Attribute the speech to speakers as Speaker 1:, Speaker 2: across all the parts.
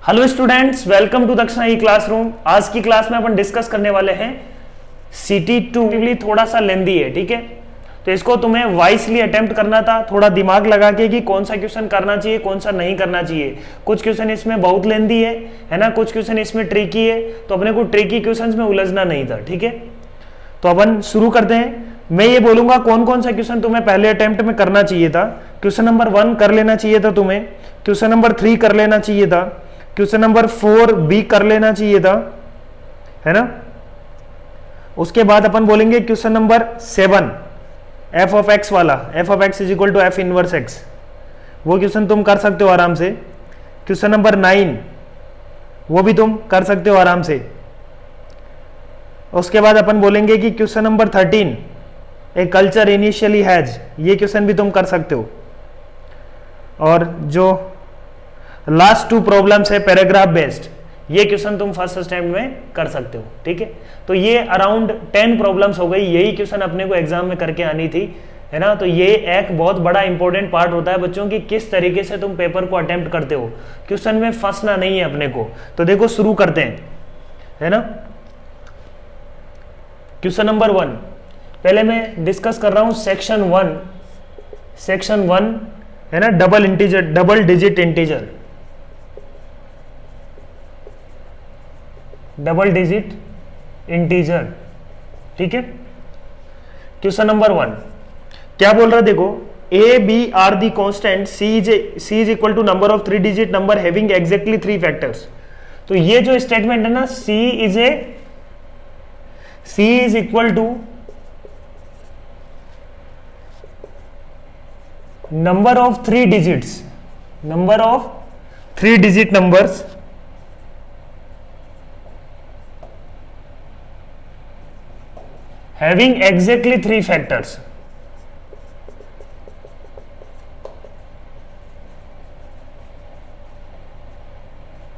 Speaker 1: Hello students, welcome to दक्षिणा ई classroom. आज की क्लास में अपन डिस्कस करने वाले हैं CT2। थोड़ा सा लेंदी है, ठीक है, तो इसको तुम्हें वाइसली अटेम्प्ट करना था, थोड़ा दिमाग लगा के कि कौन सा क्वेश्चन करना चाहिए कौन सा नहीं करना चाहिए। कुछ क्वेश्चन इसमें बहुत लेंदी है ना, कुछ क्वेश्चन इसमें ट्रिकी है, तो अपने को ट्रिकी क्वेश्चन में उलझना नहीं था, ठीक है। तो अपन शुरू करते हैं। मैं ये बोलूंगा कौन कौन सा क्वेश्चन तुम्हें पहले अटेम्प्ट में करना चाहिए था। क्वेश्चन नंबर 1 कर लेना चाहिए था तुम्हें, क्वेश्चन नंबर 3 कर लेना चाहिए था, क्वेश्चन नंबर 4 बी कर लेना चाहिए था, है ना। उसके बाद अपन बोलेंगे question number 7 F of X वाला, F of X is equal to F inverse X, वो क्वेश्चन तुम कर सकते हो आराम से। क्वेश्चन नंबर 9 वो भी तुम कर सकते हो आराम से। उसके बाद अपन बोलेंगे कि question number 13 a culture initially has, ये क्वेश्चन भी तुम कर सकते हो। और जो लास्ट 2 प्रॉब्लम्स है पैराग्राफ बेस्ड, ये क्वेश्चन तुम फर्स्ट अटेम्प्ट में कर सकते हो, ठीक है। तो ये अराउंड 10 प्रॉब्लम्स हो गई, यही क्वेश्चन अपने को एग्जाम में करके आनी थी, है ना। तो ये एक बहुत बड़ा इंपॉर्टेंट पार्ट होता है बच्चों की, किस तरीके से तुम पेपर को अटेम्प्ट करते हो, क्वेश्चन में फंसना नहीं है अपने को। तो देखो शुरू करते हैं, है ना। क्वेश्चन नंबर 1 पहले मैं डिस्कस कर रहा हूं सेक्शन 1 है ना, double digit integer, double digit integer, ठीक है। क्वेश्चन नंबर 1 क्या बोल रहा है, देखो A B are the constant C is equal to number of 3 digit number having exactly 3 factors. तो ये जो स्टेटमेंट है ना, C is equal to number of 3 digits, number of 3 digit numbers having exactly 3 factors।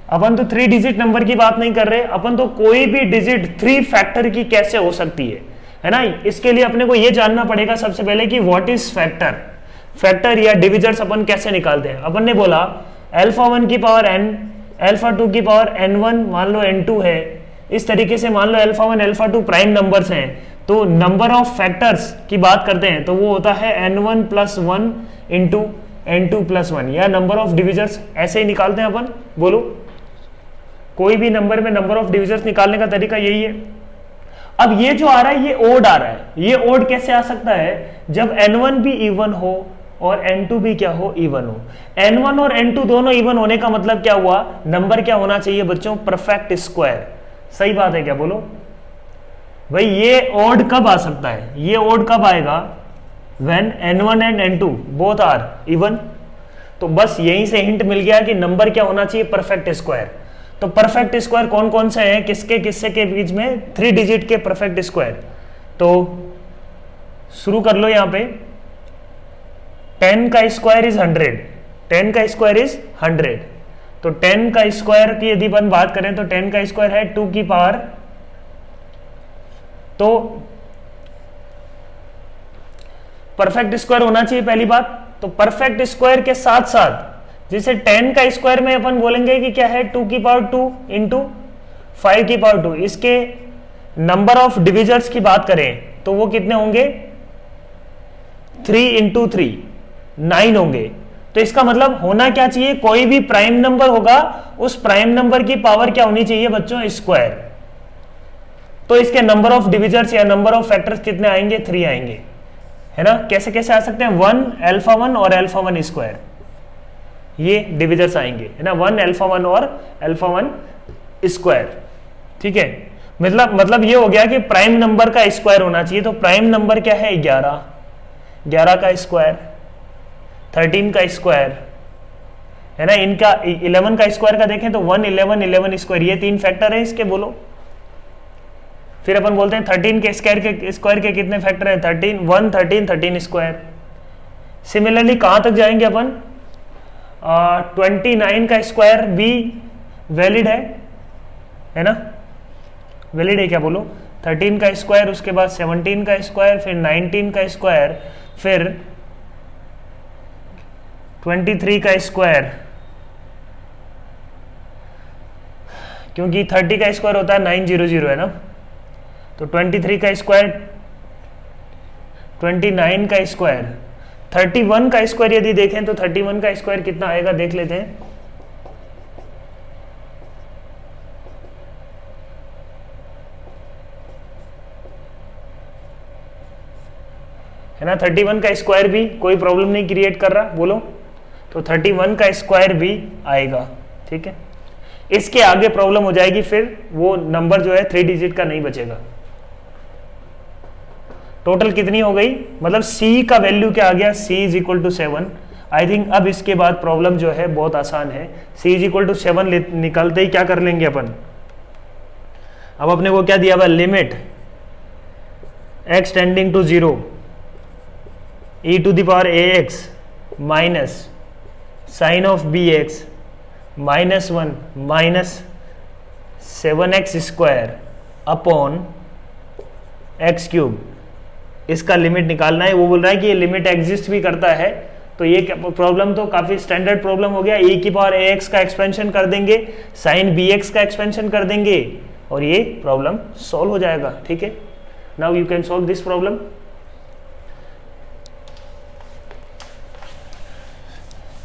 Speaker 1: अपन तो 3 digit number की बात नहीं कर रहे, अपन तो कोई भी डिजिट 3 फैक्टर की कैसे हो सकती है ना। इसके लिए अपने को यह जानना पड़ेगा सबसे पहले कि व्हाट इज फैक्टर। फैक्टर या डिविजर्स अपन कैसे निकालते हैं। अपन ने बोला अल्फा 1 की पावर n, अल्फा 2 की पावर n1, मान लो n2 है, इस तरीके से मान लो अल्फा 1 अल्फा 2 प्राइम नंबर्स हैं, तो नंबर ऑफ फैक्टर्स की बात करते हैं तो वो होता है n1 + 1 इंटू n2 + 1, या नंबर ऑफ डिविजर्स ऐसे ही निकालते हैं अपन। बोलो, कोई भी नंबर में नंबर ऑफ डिविजर्स निकालने का तरीका यही है। अब ये जो आ रहा है ये ओड आ रहा है, ये ओड कैसे आ सकता है, जब n1 भी इवन हो और n2 भी क्या हो, इवन हो। n1 और n2 दोनों इवन होने का मतलब क्या हुआ, नंबर क्या होना चाहिए बच्चों, परफेक्ट स्क्वायर। सही बात है क्या, बोलो भाई। ये ओड कब आ सकता है, ये ओड कब आएगा, when n1 and n2 both are even. तो बस यहीं से हिंट मिल गया कि नंबर क्या होना चाहिए, परफेक्ट स्क्वायर। तो परफेक्ट स्क्वायर कौन कौन से हैं, किसके किससे के बीच में, 3 डिजिट के परफेक्ट स्क्वायर। तो शुरू कर लो यहां पे। 10 का स्क्वायर इज 100, 10 का स्क्वायर इज 100। तो 10 का स्क्वायर की यदि अपन बात करें तो 10 का स्क्वायर है 2 की पावर, तो परफेक्ट स्क्वायर होना चाहिए पहली बात। तो परफेक्ट स्क्वायर के साथ साथ जैसे 10 का स्क्वायर में अपन बोलेंगे कि क्या है, 2 की पावर 2 इंटू 5 की पावर 2। इसके नंबर ऑफ डिविजर्स की बात करें तो वो कितने होंगे, 3 इंटू 3 9 होंगे। तो इसका मतलब होना क्या चाहिए, कोई भी प्राइम नंबर होगा उस प्राइम नंबर की पावर क्या होनी चाहिए बच्चों, स्क्वायर। तो इसके नंबर ऑफ डिविजर्स या नंबर ऑफ फैक्टर्स कितने आएंगे, 3 आएंगे, है ना। कैसे कैसे आ सकते हैं, 1 अल्फा 1 और अल्फा 1 स्क्वायर, ये डिविजर्स आएंगे, है ना। 1 अल्फा 1 और अल्फा 1 स्क्वायर, ठीक है। मतलब ये हो गया कि प्राइम नंबर का स्क्वायर होना चाहिए। तो प्राइम नंबर क्या है, 11, 11 का स्क्वायर, 13 का स्क्वायर, है ना। इनका 11 का स्क्वायर का देखें तो 1 11 11 स्क्वायर, ये 3 फैक्टर है इसके, बोलो। फिर अपन बोलते हैं 13 के स्क्वायर के कितने फैक्टर हैं, 13 1 13 13 स्क्वायर। सिमिलरली कहां तक जाएंगे अपन, 29 का स्क्वायर भी वैलिड है ना, वैलिड है क्या, बोलो। 13 का स्क्वायर, उसके बाद 17 का स्क्वायर, फिर 19 का स्क्वायर, फिर 23 का स्क्वायर, क्योंकि 30 का स्क्वायर होता है 900 है ना, तो 23 का स्क्वायर 29 का स्क्वायर 31 का स्क्वायर यदि देखें तो 31 का स्क्वायर कितना आएगा देख लेते हैं। है ना, 31 का स्क्वायर भी कोई प्रॉब्लम नहीं क्रिएट कर रहा, बोलो, तो 31 का स्क्वायर भी आएगा। ठीक है, इसके आगे प्रॉब्लम हो जाएगी, फिर वो नंबर जो है 3 डिजिट का नहीं बचेगा। टोटल कितनी हो गई, मतलब C का वैल्यू क्या आ गया, C is equal to 7। I think अब इसके बाद प्रॉब्लम जो है बहुत आसान है। C इज इक्वल टू 7 निकालते ही क्या कर लेंगे अपन, अब अपने को क्या दिया हुआ, limit x tending to 0 e to the power ax minus sine of bx -1 minus 7x square upon x cube, इसका लिमिट निकालना है। वो बोल रहा है कि ये लिमिट एग्जिस्ट भी करता है, तो ये प्रॉब्लम तो काफी स्टैंडर्ड प्रॉब्लम हो गया। e की पावर ax का एक्सपेंशन कर देंगे, साइन bx का एक्सपेंशन कर देंगे और ये प्रॉब्लम सॉल्व हो जाएगा। ठीक है, now you can solve this problem.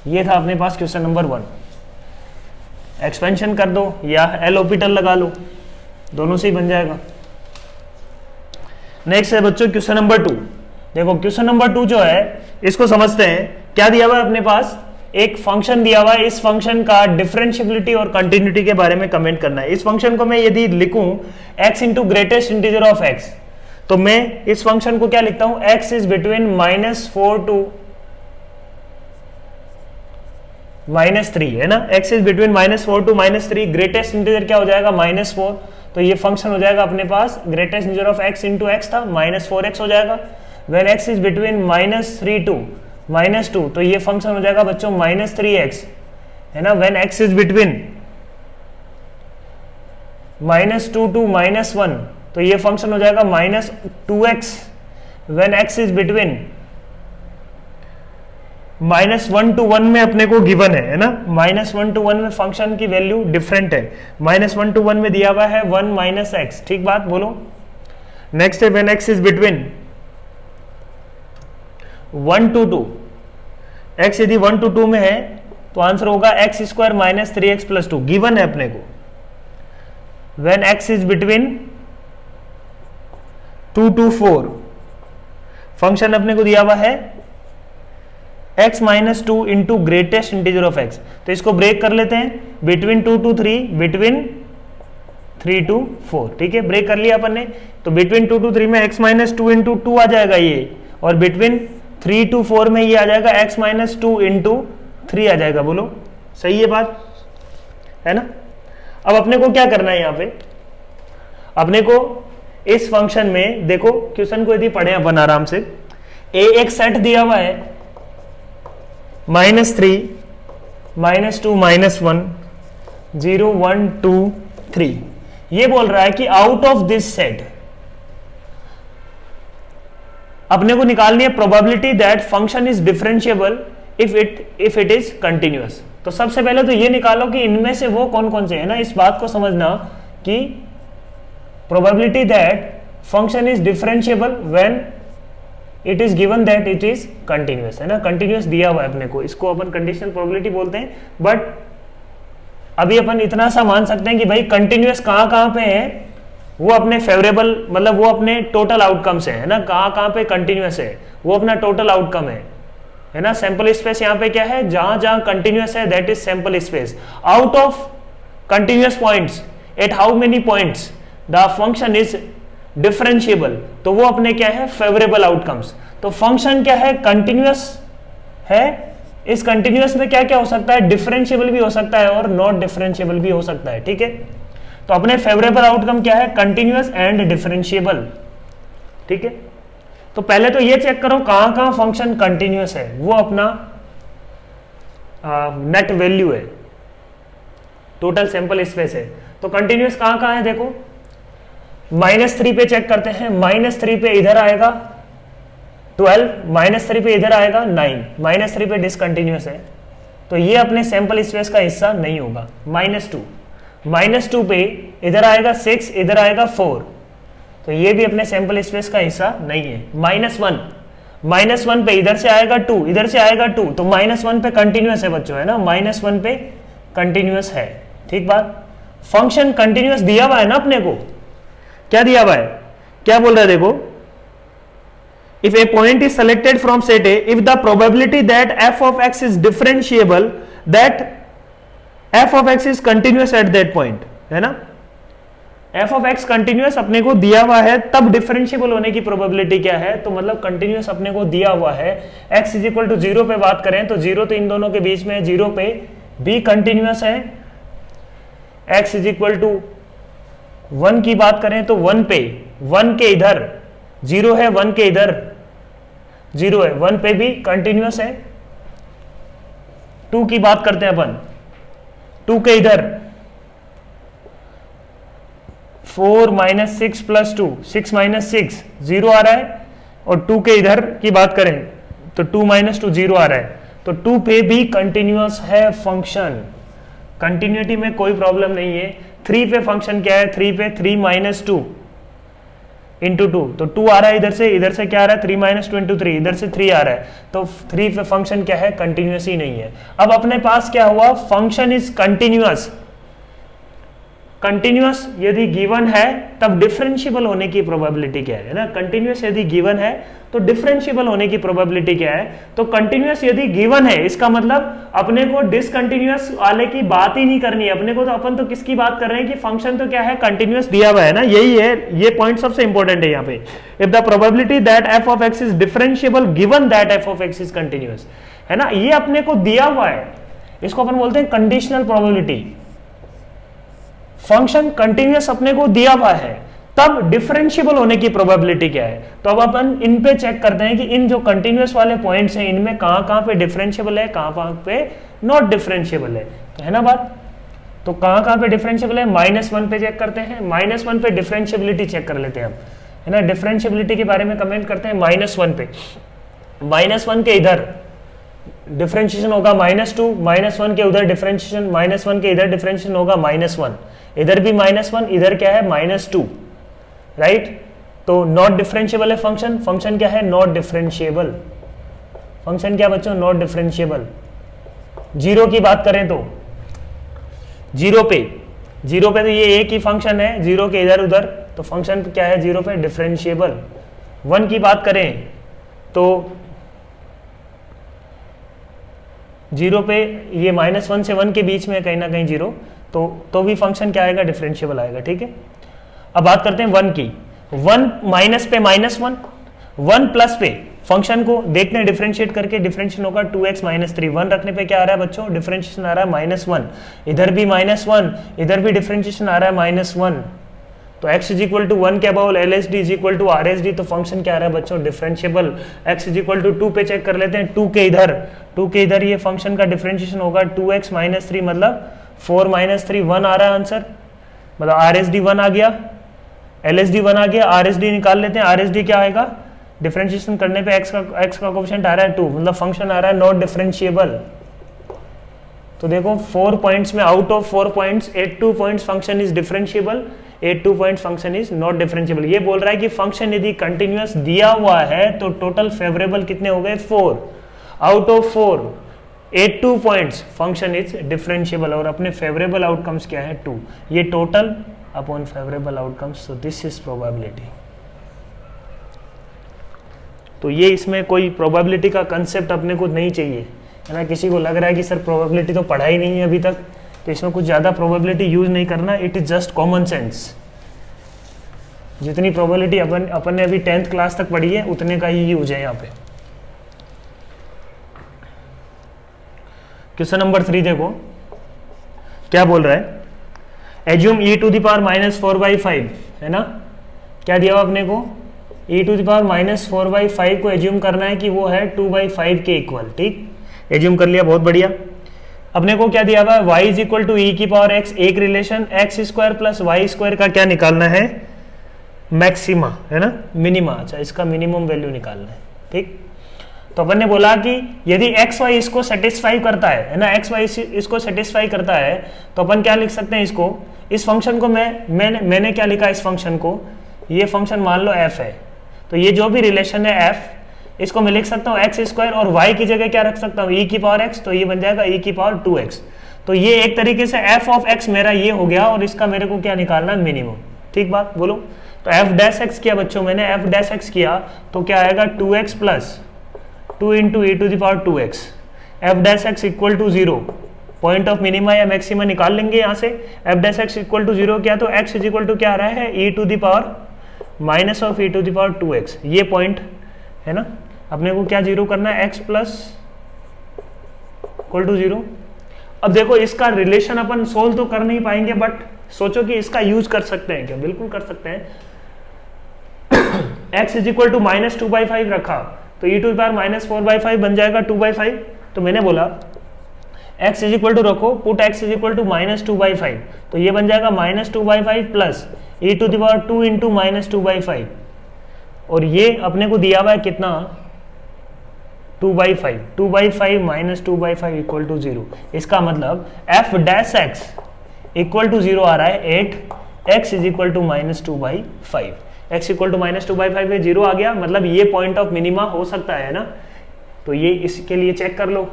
Speaker 1: ये था अपने पास क्वेश्चन नंबर 1। एक्सपेंशन कर दो या एल ऑर्बिटल लगा लो, दोनों से ही बन जाएगा। नेक्स्ट है बच्चों क्वेश्चन नंबर 2। देखो क्वेश्चन नंबर 2 जो है इसको समझते हैं। क्या दिया हुआ है अपने पास, एक फंक्शन दिया हुआ है, इस फंक्शन का डिफरेंशिएबिलिटी और कंटिन्यूटी के बारे में कमेंट करना है। इस फंक्शन को मैं यदि लिखूं x into greatest integer of x, तो मैं इस फंक्शन को क्या लिखता हूं, x इज बिटवीन -4 टू -3, है ना, x is between -4 to -3, greatest integer क्या हो जाएगा, -4, तो ये फंक्शन हो जाएगा अपने पास greatest integer of x into X था, -4x हो जाएगा। When x is between -3 to -2, तो ये फंक्शन हो जाएगा बच्चों -3x, है ना। When x is between -2 to -1, तो ये फंक्शन हो जाएगा -2x। When x is between -1 to 1 में अपने को गिवन है ना, -1 टू 1 में फंक्शन की वैल्यू डिफरेंट है, -1 टू 1 में दिया हुआ है 1 - x, ठीक बात, बोलो। नेक्स्ट है when x is between 1 to 2, x यदि 1 टू 2 में है तो आंसर होगा x square -3x plus 2, given है अपने को। When x is between 2 to 4, function अपने को दिया हुआ है x -2 into greatest integer of x, तो इसको ब्रेक कर लेते हैं, बिटवीन 2 टू 3, बिटवीन 3 टू 4, ठीक है, ब्रेक कर लिया अपन ने। तो बिटवीन 2 टू 3 में x -2 इंटू 2 आ जाएगा ये, और बिटवीन 3 टू 4 में ये आ जाएगा x -2 इंटू 3 आ जाएगा, बोलो सही है बात, है ना। अब अपने को क्या करना है, यहाँ पे अपने को इस फंक्शन में देखो, क्वेश्चन को यदि पढ़े अपन आराम से, a एक सेट दिया हुआ है -3 -2 -1 0 1 2 3, ये बोल रहा है कि आउट ऑफ दिस सेट अपने को निकालनी है probability that function is differentiable if it is continuous. तो सबसे पहले तो ये निकालो कि इनमें से वो कौन कौन से है ना, इस बात को समझना कि probability that function is differentiable when it is given that it is continuous, है ना, कंटिन्यूअस दिया हुआ है अपने को, इसको अपन कंडीशनल प्रोबेबिलिटी बोलते हैं। बट अभी अपन इतना सा मान सकते हैं कि भाई कंटिन्यूअस कहाँ कहाँ पे है, वो अपने फेवरेबल, मतलब वो अपने टोटल आउटकम से है ना, कहाँ कहाँ पे कंटिन्यूअस है, वो अपना टोटल आउटकम है ना। सैंपल स्पेस यहाँ पे क्या है, जहां जहां कंटिन्यूअस है that is sample space. Out of continuous points, at how many points the function is differentiable, तो वो अपने क्या है, फेवरेबल आउटकम्स। तो फंक्शन क्या है, कंटिन्यूअस है, इस कंटिन्यूअस में क्या क्या हो सकता है, डिफरेंशिएबल भी हो सकता है और नॉट डिफरेंशिएबल भी हो सकता है, ठीक है। तो अपने फेवरेबल आउटकम क्या है, कंटिन्यूअस एंड डिफरेंशिएबल, ठीक है। तो पहले तो ये चेक करो कहां कहां फंक्शन कंटिन्यूअस है, वो अपना नेट वैल्यू है, टोटल सैंपल स्पेस है। तो कंटिन्यूअस कहां कहां है, देखो -3 पे चेक करते हैं, -3 पे इधर आएगा 12, -3 पे इधर आएगा 9, -3 पे डिसकंटिन्यूअस है, तो ये अपने सैंपल स्पेस का हिस्सा नहीं होगा। -2, -2 पे इधर आएगा 6, इधर आएगा 4, तो ये भी अपने सैंपल स्पेस का हिस्सा नहीं है। -1 पे इधर से आएगा 2, इधर से आएगा 2, तो -1 पे कंटिन्यूअस है बच्चों, है ना, -1 पे कंटिन्यूअस है। ठीक बात, फंक्शन कंटिन्यूअस दिया हुआ है ना अपने को, क्या दिया हुआ है, क्या बोल रहा है देखो, if A point is selected from set A, if the probability that F of X is differentiable, that F of X is continuous at that point, है ना, एफ ऑफ एक्स कंटिन्यूअस अपने को दिया हुआ है, तब डिफरेंशिएबल होने की प्रोबेबिलिटी क्या है, तो मतलब कंटिन्यूअस अपने को दिया हुआ है, x इज इक्वल टू 0 पे बात करें तो 0 तो इन दोनों के बीच में, 0 पे भी कंटिन्यूअस है, x इज इक्वल टू 1 की बात करें तो 1 पे, 1 के इधर 0 है, 1 के इधर 0 है, 1 पे भी कंटिन्यूअस है। 2 की बात करते हैं अपन, 2 के इधर 4 - 6 + 2, 6 - 6 0 आ रहा है, और 2 के इधर की बात करें तो 2 - 2 0 आ रहा है, तो 2 पे भी कंटिन्यूअस है फंक्शन, कंटिन्यूटी में कोई प्रॉब्लम नहीं है। 3 पे फंक्शन क्या है, 3 पे 3 - 2 × 2, तो 2 आ रहा है इधर से क्या आ रहा है, 3 - 2 × 3, इधर से 3 आ रहा है, तो 3 पे फंक्शन क्या है, कंटिन्यूअस ही नहीं है। अब अपने पास क्या हुआ, फंक्शन इज कंटिन्यूअस, कंटिन्यूअस यदि गिवन है तब डिफरेंशिएबल होने की प्रोबेबिलिटी क्या है ना, कंटिन्यूअस यदि गिवन है तो डिफरेंशिएबल होने की प्रोबेबिलिटी क्या है, तो कंटिन्यूअस यदि गिवन है इसका मतलब अपने को डिसकंटिन्यूअस वाले की बात ही नहीं करनी है, अपने को तो अपन तो किसकी बात कर रहे हैं कि फंक्शन तो क्या है, कंटिन्यूअस दिया हुआ है ना, यही है, ये पॉइंट सबसे इंपॉर्टेंट है यहाँ पे। If the probability that F of X is differentiable given that F of X is continuous, है ना, ये अपने को दिया हुआ है, इसको अपन बोलते हैं कंडीशनल प्रोबेबिलिटी। फंक्शन कंटिन्यूअस अपने को दिया हुआ है, तब डिफरेंशिएबल होने की प्रोबेबिलिटी क्या है, तो अब अपन इन पे चेक करते हैं कि इन जो कंटिन्यूअस वाले पॉइंट्स हैं इनमें कहां पे डिफरेंशिएबल है, कहां पे नॉट डिफरेंशिएबल है ना बात। तो कहां पे डिफरेंशिएबल है, -1 पे चेक करते हैं, -1 पे डिफरेंशिएबिलिटी चेक कर लेते हैं हम, है ना, डिफरेंशिएबिलिटी के बारे में कमेंट करते हैं -1 पे, -1 के इधर डिफरेंशिएशन होगा -2, -1 के उधर डिफरेंशिएशन, -1 के इधर डिफरेंशिएशन होगा -1, इधर भी -1, इधर क्या है -2, राइट, तो नॉट डिफरेंशिएबल है फंक्शन, फंक्शन क्या है, नॉट डिफरेंशिएबल, फंक्शन क्या बच्चों, नॉट डिफरेंशिएबल। 0 की बात करें तो 0 पे तो ये एक ही फंक्शन है, 0 के इधर उधर, तो फंक्शन क्या है 0 पे डिफरेंशिएबल। 1 की बात करें तो 0 पे ये -1 से 1 के बीच में कहीं ना कहीं 0, तो भी फंक्शन क्या आएगा, डिफरेंशिएबल आएगा। ठीक है, अब बात करते हैं 1 की, 1 माइनस पे -1, 1 प्लस पे फंक्शन को देखते हैं डिफरेंशिएट करके, डिफरेंशिएशन होगा 2x - 3, 1 रखने पे क्या आ रहा है बच्चों, डिफरेंशिएशन आ रहा है -1, इधर भी -1, इधर भी डिफरेंशिएशन आ रहा है -1, तो x इज इक्वल टू 1 के about LSD is equal to RSD, तो फंक्शन क्या आ रहा है बच्चों, differentiable. x is equal to 2 पे चेक कर लेते हैं, 2 के इधर ये फंक्शन का डिफरेंशिएशन होगा 2x - 3, मतलब 4 - 3, 1 आ रहा है आंसर, मतलब RSD 1 आ गया, LSD 1 आ गया, RSD निकाल लेते हैं, RSD क्या आएगा, डिफरेंशिएशन करने पे x का कोएफिशिएंट आ रहा है 2, मतलब फंक्शन आ रहा है नॉट डिफरेंशिएबल। तो देखो 4 पॉइंट्स में out of 4 points 82 points function is differentiable, 82 points function is not differentiable. ये बोल रहा है कि फंक्शन यदि कंटिन्यूअस दिया हुआ है तो टोटल फेवरेबल कितने हो गए, 4 out of 4, 82 points function is differentiable, और अपने फेवरेबल आउटकम्स क्या है 2, ये total upon favourable outcomes, so this is probability. तो ये इसमें कोई प्रोबेबिलिटी का कंसेप्ट अपने को नहीं चाहिए, है ना, किसी को लग रहा है कि सर प्रोबेबिलिटी तो पढ़ा ही नहीं है अभी तक, तो इसमें कुछ ज़्यादा प्रोबेबिलिटी यूज नहीं करना, it is just common sense. जितनी प्रोबेबिलिटी अपन ने अभी 10th क्लास तक पढ़ी है उतने का ही यूज है यहाँ पे। क्वेश्चन नंबर 3 देखो क्या बोल रहा है, assume e to the power -4/5, है ना, क्या दिया हुआ अपने को, e टू द पावर -4/5 को एज्यूम करना है कि वो है 2/5 के इक्वल। ठीक, एज्यूम कर लिया, बहुत बढ़िया। अपने को क्या दिया हुआ है, y is equal to e की पावर x, एक रिलेशन x² प्लस y² का क्या निकालना है, मैक्सिमा, है ना, मिनिमा, अच्छा इसका मिनिमम वैल्यू निकालना है। ठीक, तो अपन ने बोला कि यदि एक्स वाई इसको सेटिस्फाई करता है ना, एक्स वाई इसको सेटिस्फाई करता है, तो अपन क्या लिख सकते हैं इसको, इस फंक्शन को मैंने क्या लिखा इस फंक्शन को, ये फंक्शन मान लो एफ है, तो ये जो भी रिलेशन है एफ, इसको मैं लिख सकता हूँ एक्स स्क्वायर और वाई की जगह क्या रख सकता हूँ ई की पावर एक्स, तो ये बन जाएगा ई की पावर 2x। तो ये एक तरीके से एफ ऑफ एक्स मेरा ये हो गया और इसका मेरे को क्या निकालना है मिनिमम। ठीक बात बोलो। तो एफ डैश एक्स किया बच्चों मैंने, एफ डैश एक्स किया तो क्या आएगा 2x plus 2 into e to the power 2x, f dash x equal to 0, point of minima या मैक्सिमा निकाल लेंगे यहाँ से। F dash x equal to 0 क्या, तो x इज इक्वल टू क्या आ रहा है E to the power minus of E to the power 2x, ये पॉइंट है ना। अपने को क्या जीरो करना है, x प्लस इक्वल टू 0। अब देखो इसका रिलेशन अपन सोल्व तो कर नहीं पाएंगे, बट सोचो कि इसका यूज कर सकते हैं क्या, बिल्कुल कर सकते हैं। x is equal to minus 2/5 रखा तो e to the power minus 4/5 बन जाएगा 2/5। तो मैंने बोला x इज इक्वल टू रखो, put x is equal to minus 2/5, तो ये बन जाएगा minus 2/5 plus e to the power 2 into minus 2/5, और ये अपने को दिया हुआ है कितना 2/5, 2/5 माइनस 2/5 इक्वल टू 0। इसका मतलब f dash x equal to 0 आ रहा है 8, x is equal to minus 2/5, x equal to minus 2/5 में 0 आ गया, मतलब ये पॉइंट ऑफ मिनिमा हो सकता है ना। तो ये इसके लिए चेक कर लो,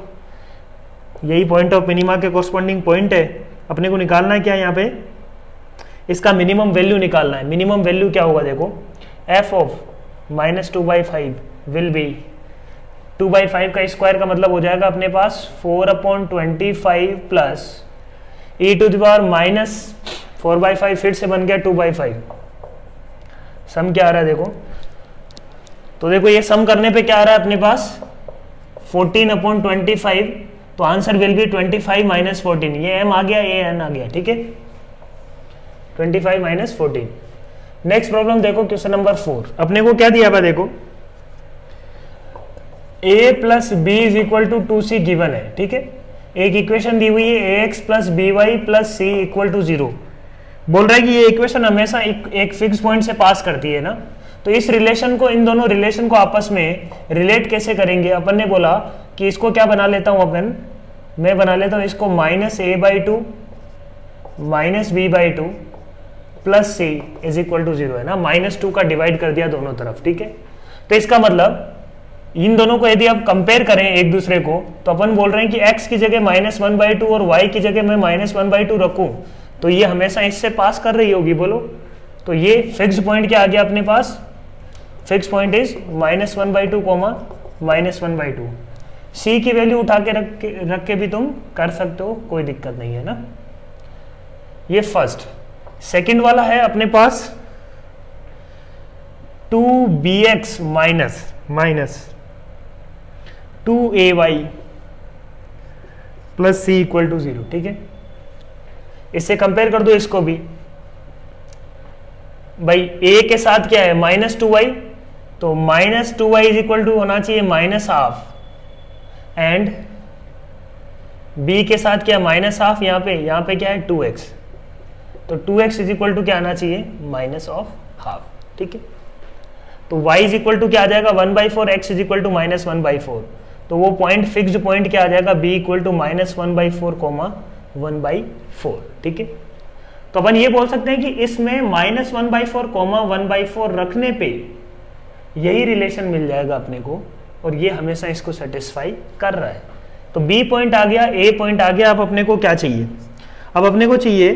Speaker 1: यही पॉइंट ऑफ मिनिमा के कोरस्पॉन्डिंग पॉइंट है। अपने को निकालना है क्या, यहाँ पे इसका मिनिमम वैल्यू निकालना है। मिनिमम वैल्यू क्या होगा देखो, f of minus 2/5 will be 2/5 का स्क्वायर का मतलब हो जाएगा अपने पास 4/25 plus e to the power minus 4/5, फिर से बन गया 2/5। सम क्या आ रहा है देखो, तो देखो ये सम करने पे क्या आ रहा है अपने पास 14/25, तो आंसर विल बी 25 माइनस 14, ये m आ गया, ये n आ गया। ठीक है, 25 माइनस 14। नेक्स्ट प्रॉब्लम देखो, क्वेश्चन नंबर 4। अपने को क्या दिया हुआ देखो, a plus B is equal to 2c given है। ठीक है, एक इक्वेशन दी हुई है ax plus b y plus c equal to 0। बोल रहा है कि ये इक्वेशन हमेशा एक फिक्स पॉइंट से पास करती है ना। तो इस रिलेशन को, इन दोनों रिलेशन को आपस में रिलेट कैसे करेंगे। अपन ने बोला कि इसको क्या बना लेता हूं अपन, मैं बना लेता हूं इसको -a/2 -b/2 plus c is equal to 0 है ना। -2 का डिवाइड कर दिया दोनों तरफ। ठीक है, तो इसका मतलब इन दोनों को यदि आप कंपेयर करें एक दूसरे को, तो अपन बोल रहे हैं कि x की जगह -1/2 और y की जगह मैं -1/2 रखूं तो ये हमेशा इससे पास कर रही होगी। बोलो, तो ये फिक्स पॉइंट क्या आ गया अपने पास, फिक्स पॉइंट इज -1/2 -1/2। c की वैल्यू उठा के रख के भी तुम कर सकते हो, कोई दिक्कत नहीं है ना। ये फर्स्ट। सेकंड वाला है अपने पास 2bx minus 2ay plus c equal to 0। ठीक है, इससे कंपेयर कर दो इसको भी। भाई a के साथ क्या है -2y, तो -2y इज इक्वल टू होना चाहिए -12, एंड b के साथ क्या -12, यहाँ पे क्या है 2x, तो 2x इज इक्वल टू क्या आना चाहिए -12। ठीक है, तो y इज इक्वल टू क्या आ जाएगा 1/4, x इज इक्वल टू -1/4, तो वो पॉइंट फिक्स्ड पॉइंट क्या आ जाएगा b इक्वल टू -1/4 1/4। ठीक है, तो अपन ये बोल सकते हैं कि इसमें -1/4 1/4 रखने पे यही रिलेशन मिल जाएगा अपने को, और ये हमेशा इसको सेटिस्फाई कर रहा है। तो b पॉइंट आ गया, a पॉइंट आ गया। अब अपने को क्या चाहिए, अब अपने को चाहिए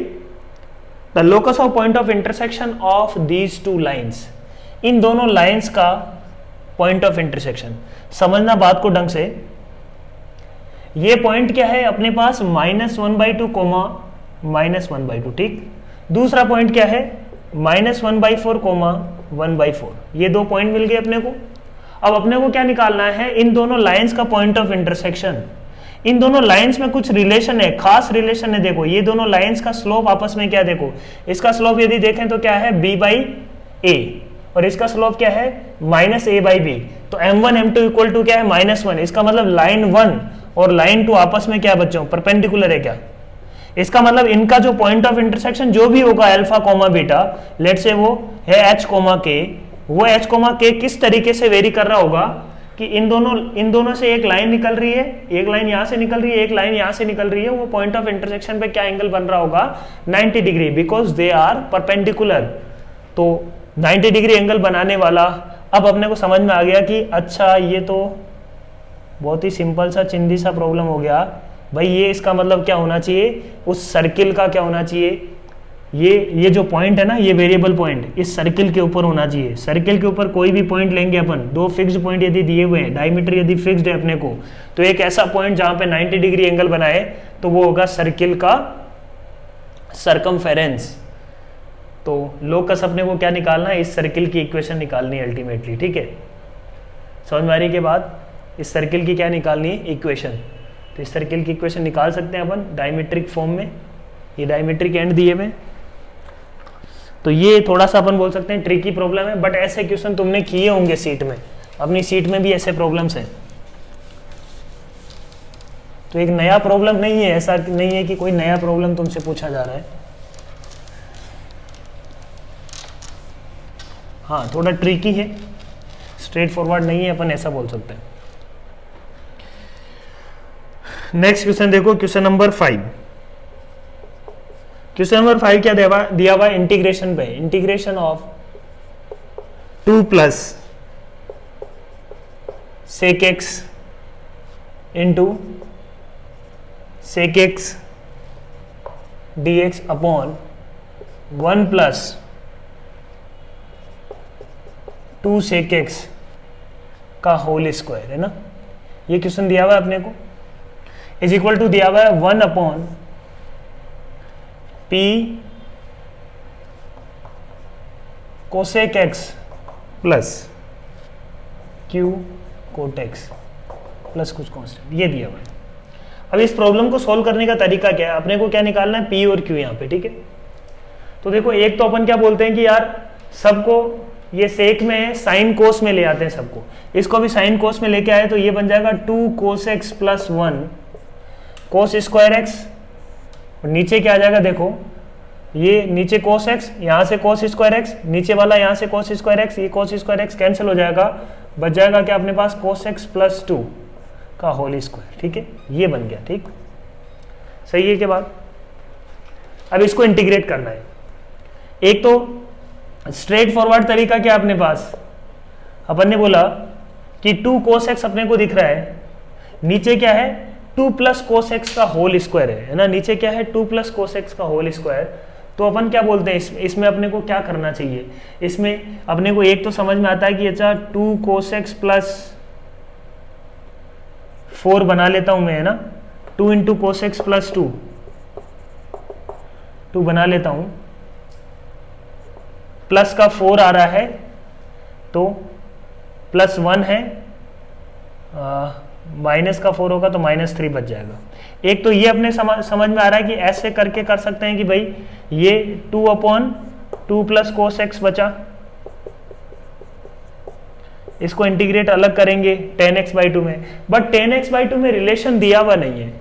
Speaker 1: the locus of point of intersection of these two lines, इन दोनों लाइंस का पॉइंट ऑफ इंटरसेक्शन। समझना बात को ढंग से, ये पॉइंट क्या है अपने पास -1/2 -1/2। ठीक, दूसरा पॉइंट क्या है -1/4 1/4, ये दो पॉइंट मिल गए अपने को। अब अपने को क्या निकालना है, इन दोनों लाइंस का पॉइंट ऑफ इंटरसेक्शन। इन दोनों लाइंस में कुछ रिलेशन है, खास रिलेशन है। देखो ये दोनों लाइंस का स्लोप आपस में क्या, देखो इसका स्लोप यदि देखें तो क्या है b/a, और इसका स्लोप क्या है -a/b, तो m1 m2 इक्वल टू क्या है -1। इसका मतलब लाइन 1 और लाइन 2 आपस में क्या बच्चों परपेंडिकुलर है क्या। इसका मतलब इनका जो पॉइंट ऑफ इंटरसेक्शन जो भी होगा अल्फा कोमा बीटा, लेट से वो है h, k, वो h, k किस तरीके से वेरी कर रहा होगा, कि इन दोनों से एक लाइन निकल रही है, एक लाइन यहाँ से निकल रही है, एक लाइन यहाँ से निकल रही है, वो पॉइंट ऑफ इंटरसेक्शन पे क्या एंगल बन रहा होगा 90 degree, because they are perpendicular. तो 90 डिग्री एंगल बनाने वाला, अब अपने को समझ में आ गया कि अच्छा ये तो बहुत ही सिंपल सा चिंदी सा प्रॉब्लम हो गया भाई। ये इसका मतलब क्या होना चाहिए, उस सर्किल का क्या होना चाहिए, ये जो पॉइंट है ना, ये वेरिएबल पॉइंट इस सर्किल के ऊपर होना चाहिए। सर्किल के ऊपर कोई भी पॉइंट लेंगे अपन, दो फिक्स्ड पॉइंट यदि दिए हुए हैं, डायमीटर यदि फिक्स्ड है अपने को, तो एक ऐसा पॉइंट जहां पे 90 डिग्री एंगल बनाए तो वो होगा सर्किल का सरकमफेरेंस। तो लोकस अपने को क्या निकालना है, इस सर्किल की इक्वेशन निकालनी है अल्टीमेटली, ठीक है। समझ में आने के बाद इस सर्किल की क्या निकालनी है, इक्वेशन। तो इस सर्किल की इक्वेशन निकाल सकते हैं अपन डायमीट्रिक फॉर्म में, ये डायमीट्रिक एंड दिए हुए। तो ये थोड़ा सा अपन बोल सकते हैं ट्रिकी प्रॉब्लम है, बट ऐसे क्वेश्चन तुमने किए होंगे सीट में, अपनी सीट में भी ऐसे प्रॉब्लम्स हैं। तो एक नया प्रॉब्लम नहीं है, ऐसा नहीं है कि कोई नया प्रॉब्लम तुमसे पूछा जा रहा है। हाँ थोड़ा ट्रिकी है, स्ट्रेट फॉरवर्ड नहीं है, अपन ऐसा बोल सकते हैं। नेक्स्ट क्वेश्चन देखो, क्वेश्चन नंबर 5। क्वेश्चन नंबर 5 क्या दिया हुआ इंटीग्रेशन पे, integration of 2 plus sec x into sec x d x upon 1 plus 2 sec x का होल स्क्वायर, है ना। ये क्वेश्चन दिया हुआ है अपने को, इज इक्वल टू दिया हुआ है 1 upon P cosec x plus Q cot x plus कुछ कांस्टेंट, ये दिया हुआ है। अब इस प्रॉब्लम को सॉल्व करने का तरीका क्या है, अपने को क्या निकालना है, P और Q यहाँ पे, ठीक है। तो देखो एक तो अपन क्या बोलते हैं कि यार सबको ये सेक में है, साइन कोस में ले आते हैं सबको, इसको भी साइन कोस में लेके आए तो ये बन जाएगा 2 कोस एक्स प्लस 1 कोस स्क्वायर एक्स, और नीचे क्या आ जाएगा देखो, ये नीचे कोस एक्स, यहाँ से कोस स्क्वायर एक्स, नीचे वाला यहाँ से कोस स्क्वायर एक्स, ये कोस स्क्वायर एक्स कैंसिल हो जाएगा, बच जाएगा क्या अपने पास कोस एक्स प्लस 2 का होल स्क्वायर, ठीक है। ये बन गया, ठीक सही है के बाद। अब इसको इंटीग्रेट करना है। एक तो स्ट्रेट फॉरवर्ड तरीका क्या अपने पास, अपन ने बोला कि 2 कोस एक्स अपने को दिख रहा है, नीचे क्या है 2 प्लस कोस एक्स का होल स्क्वायर है ना, नीचे क्या है 2 प्लस कोस एक्स का होल स्क्वायर। तो अपन क्या बोलते हैं इसमें अपने को क्या करना चाहिए, इसमें अपने को एक तो समझ में आता है कि अच्छा 2 कोस एक्स प्लस 4 बना लेता हूं मैं, है ना, 2 इंटू कोस एक्स प्लस 2 बना लेता हूं, प्लस का 4 आ रहा है तो प्लस 1 है, माइनस का 4 होगा तो -3 बच जाएगा। एक तो ये अपने समझ में आ रहा है कि ऐसे करके कर सकते हैं कि भाई ये 2/2 प्लस कोस एक्स बचा, इसको इंटीग्रेट अलग करेंगे tan x/2 में, बट tan x/2 में रिलेशन दिया हुआ नहीं है,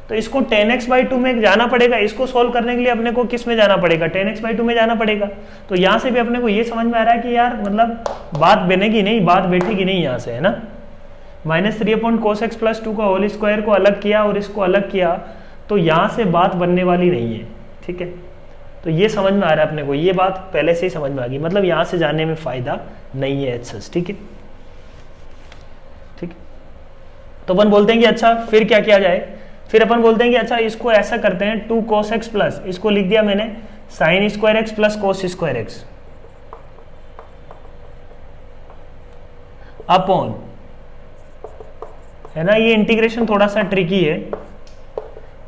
Speaker 1: तो इसको tan x/2 में जाना पड़ेगा। इसको सोल्व करने के लिए अपने को किस में जाना पड़ेगा, tan x/2 में जाना पड़ेगा। तो यहां से भी अपने को ये समझ में आ रहा है कि यार मतलब बात बनेगी नहीं, बात बैठेगी नहीं यहाँ से, है ना। -3 cos x प्लस 2 का होल स्क्वायर को अलग किया और इसको अलग किया, तो यहाँ से बात बनने वाली नहीं है, ठीक है। तो ये समझ में आ रहा है अपने को, ये बात पहले से ही समझ में आ गई, मतलब यहाँ से जाने में फायदा नहीं है एच, ठीक है। ठीक, तो अपन बोलते हैं कि अच्छा फिर क्या किया जाए, फिर अपन बोलते हैं कि अच्छा इसको ऐसा करते हैं 2 cos x प्लस, इसको लिख दिया मैंने sin square x plus cos square x upon, है ना। ये इंटीग्रेशन थोड़ा सा ट्रिकी है,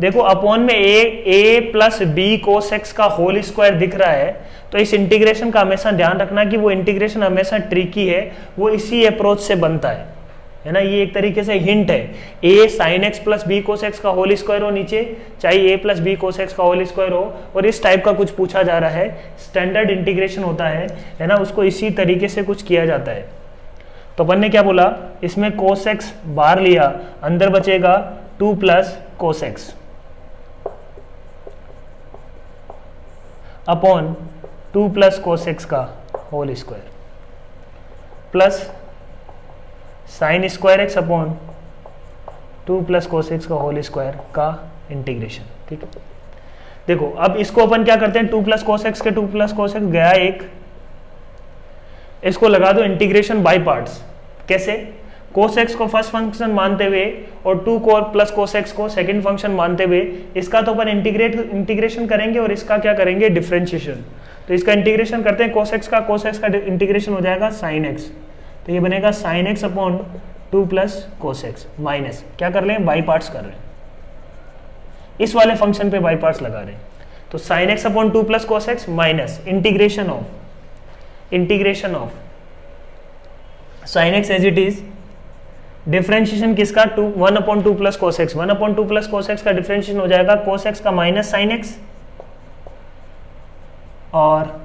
Speaker 1: देखो अपॉन में a plus b cos x का होल स्क्वायर दिख रहा है, तो इस इंटीग्रेशन का हमेशा ध्यान रखना कि वो इंटीग्रेशन हमेशा ट्रिकी है, वो इसी अप्रोच से बनता है ना। ये एक तरीके से हिंट है, a sine x plus b cos x का होल स्क्वायर हो नीचे, चाहे a plus b cos x का होल स्क्वायर हो, और इस टाइप का कुछ पूछा जा रहा है, स्टैंडर्ड इंटीग्रेशन होता है ना, उसको इसी तरीके से कुछ किया जाता है। तो अपन ने क्या बोला, इसमें cos x बाहर लिया, अंदर बचेगा 2 plus cos x upon 2 plus cos x का whole square plus sine square x upon 2 plus cos x का होल स्क्वायर का इंटीग्रेशन। ठीक है, देखो अब इसको अपन क्या करते हैं, 2 प्लस कोस एक्स के 2 प्लस कोस एक्स गया एक, इसको लगा दो इंटीग्रेशन बाय पार्ट्स। कैसे, कोस एक्स को फर्स्ट फंक्शन मानते हुए और 2 प्लस कोस एक्स को सेकंड फंक्शन मानते हुए इसका तो अपन इंटीग्रेशन करेंगे और इसका क्या करेंगे, डिफरेंशिएशन। तो इसका इंटीग्रेशन करते हैं, कोस एक्स का इंटीग्रेशन हो जाएगा साइन एक्स, तो ये बनेगा sign x upon 2 plus cos x minus, क्या कर रहे हैं, बाई पार्ट्स कर रहे हैं, इस वाले फंक्शन पे बाई पार्ट्स लगा रहे हैं। तो sine x upon 2 plus cos x minus integration of sine x as it is, differentiation किसका, 1 upon 2 plus cos x, 1 upon 2 plus cos x का डिफरेंशिएशन हो जाएगा कोस एक्स का माइनस साइन एक्स, और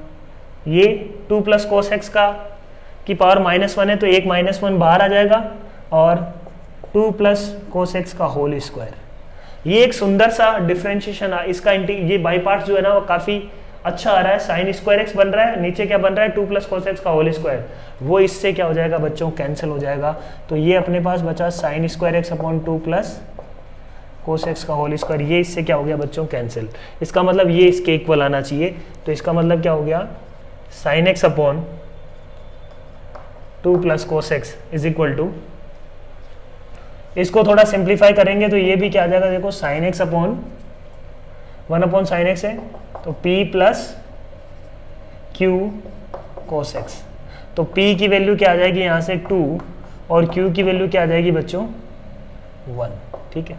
Speaker 1: ये 2 प्लस कोस एक्स का की power -1 है तो एक -1 बाहर आ जाएगा, और 2 प्लस कोस एक्स का होल स्क्वायर। ये एक सुंदर सा डिफरेंशिएशन है, इसका ये बाई पार्ट्स जो है ना वो काफी अच्छा आ रहा है, साइन स्क्वायर एक्स बन रहा है, नीचे क्या बन रहा है, 2 प्लस कोस एक्स का होल स्क्वायर, वो इससे क्या हो जाएगा बच्चों, कैंसिल हो जाएगा। तो ये अपने पास बचा sign square x upon 2 plus cos x का होल स्क्वायर, ये इससे क्या हो गया बच्चों, कैंसिल। इसका मतलब ये इसके इक्वल आना चाहिए, तो इसका मतलब क्या हो गया, sine x upon 2 plus cos x is equal to, इसको थोड़ा सिंप्लीफाई करेंगे तो ये भी क्या आ जाएगा, देखो sign x upon 1 upon sine x है तो p plus Q cos x, तो p की वैल्यू क्या आ जाएगी यहाँ से 2 और q की वैल्यू क्या आ जाएगी बच्चों 1। ठीक है,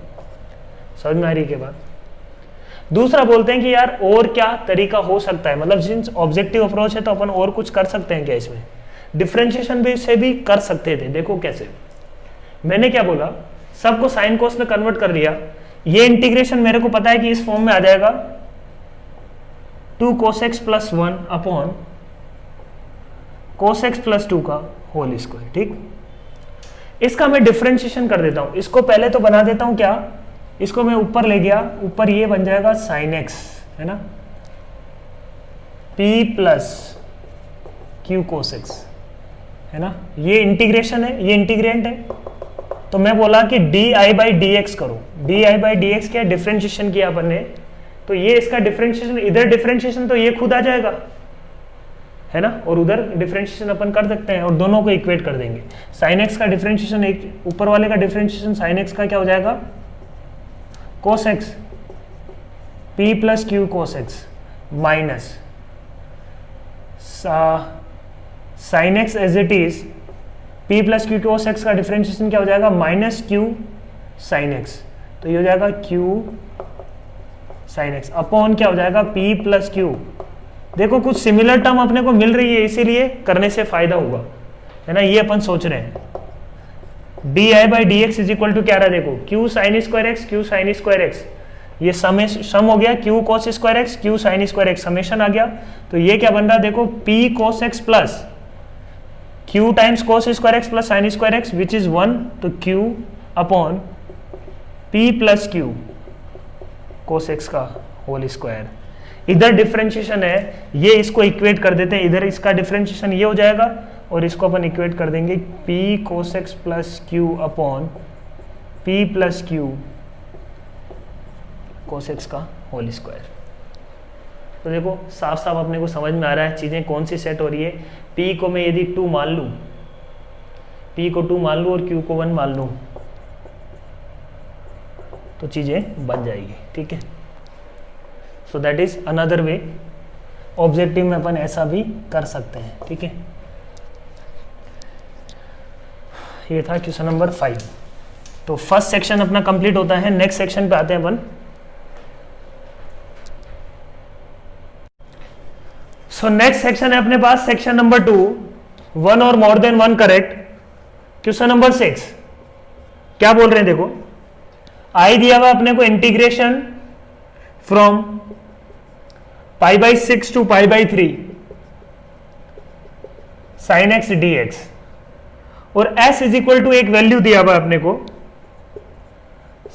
Speaker 1: समझ में आ रही है बात। दूसरा बोलते हैं कि यार और क्या तरीका हो सकता है, मतलब जिन ऑब्जेक्टिव अप्रोच है तो अपन और कुछ कर सकते हैं क्या, इसमें डिफरेंशिएशन भी से भी कर सकते थे। देखो कैसे, मैंने क्या बोला, सबको साइन कोस में कन्वर्ट कर दिया, ये इंटीग्रेशन मेरे को पता है कि इस फॉर्म में आ जाएगा 2 cos x plus 1 upon cos x plus 2 का होल स्क्वायर। ठीक, इसका मैं डिफरेंशिएशन कर देता हूं, इसको पहले तो बना देता हूं क्या, इसको मैं ऊपर ले गया, ऊपर ये बन जाएगा साइन एक्स है ना, p plus Q cos x है ना, ये इंटीग्रेशन है, ये इंटीग्रेंट है, तो मैं बोला कि डी बाई डी एक्स करो, डी बाई डी एक्स क्या, डिफरेंशिएशन किया अपन ने, तो ये इसका डिफरेंशिएशन, इधर डिफरेंशिएशन तो ये खुद आ जाएगा है ना, और उधर डिफरेंशिएशन अपन कर सकते हैं और दोनों को इक्वेट कर देंगे। साइन एक्स का डिफरेंशिएशन, एक ऊपर वाले का डिफरेंशिएशन साइन एक्स का क्या हो जाएगा, cos x p plus Q cos x minus sine x as it is, p plus Q cos x का डिफरेंशिएशन क्या हो जाएगा, माइनस क्यू साइन एक्स, तो ये हो जाएगा q साइन एक्स अपॉन क्या हो जाएगा p प्लस क्यू। देखो कुछ सिमिलर टर्म अपने को मिल रही है, इसीलिए करने से फायदा होगा है ना, ये अपन सोच रहे हैं। D by D X is equal to क्या रहा है, देखो q sine square X, q sine square X, ये सम हो गया, q cos square X, q sine square X, summation आ गया, तो ये क्या बन रहा है, देखो p cos X plus q times cos square X plus sine square X which is 1, तो q upon p plus Q cos x का होल स्क्वायर। इधर डिफरेंशिएशन है, ये इसको इक्वेट कर देते हैं, इधर इसका डिफरेंशिएशन ये हो जाएगा और इसको अपन इक्वेट कर देंगे p cos X plus Q upon p plus Q cos x का होल स्क्वायर। तो देखो साफ साफ अपने को समझ में आ रहा है चीजें कौन सी सेट हो रही है। p को मैं यदि 2 मान लूं, p को 2 मान लूं और q को 1 मान लूं तो चीजें बन जाएगी। ठीक है, so that is another way, objective में अपन ऐसा भी कर सकते हैं। ठीक है, ये था क्वेश्चन नंबर 5। तो फर्स्ट सेक्शन अपना कंप्लीट होता है, नेक्स्ट सेक्शन पे आते हैं अपन। सो नेक्स्ट सेक्शन है अपने पास सेक्शन नंबर 2, 1 और more than 1 correct. Question number 6 क्या बोल रहे हैं, देखो आई दिया हुआ अपने को integration from pi by 6 to pi by 3 sine x d x, और s इज इक्वल टू एक वैल्यू दिया हुआ अपने को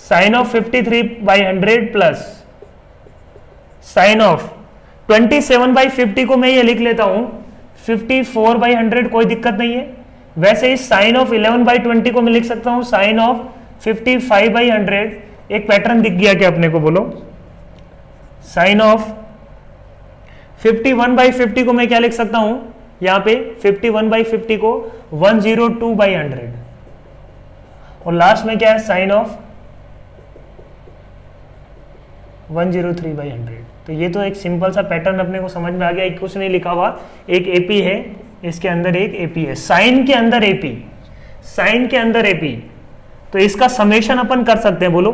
Speaker 1: sine of 53/100 plus sine of 27/50 को मैं ये लिख लेता हूं 54/100, कोई दिक्कत नहीं है। वैसे ही साइन ऑफ 11/20 को मैं लिख सकता हूं साइन ऑफ 55/100। एक पैटर्न दिख गया क्या अपने को, बोलो। साइन ऑफ 51/50 को मैं क्या लिख सकता हूं यहां पे, 51/50 को 102/100। और लास्ट में क्या है, साइन ऑफ 103/100। तो ये तो एक सिंपल सा पैटर्न अपने को समझ में आ गया। कुछ नहीं लिखा हुआ, एक एपी है, इसके अंदर एक एपी है, साइन के अंदर एपी, साइन के अंदर एपी। तो इसका समेशन अपन कर सकते हैं, बोलो।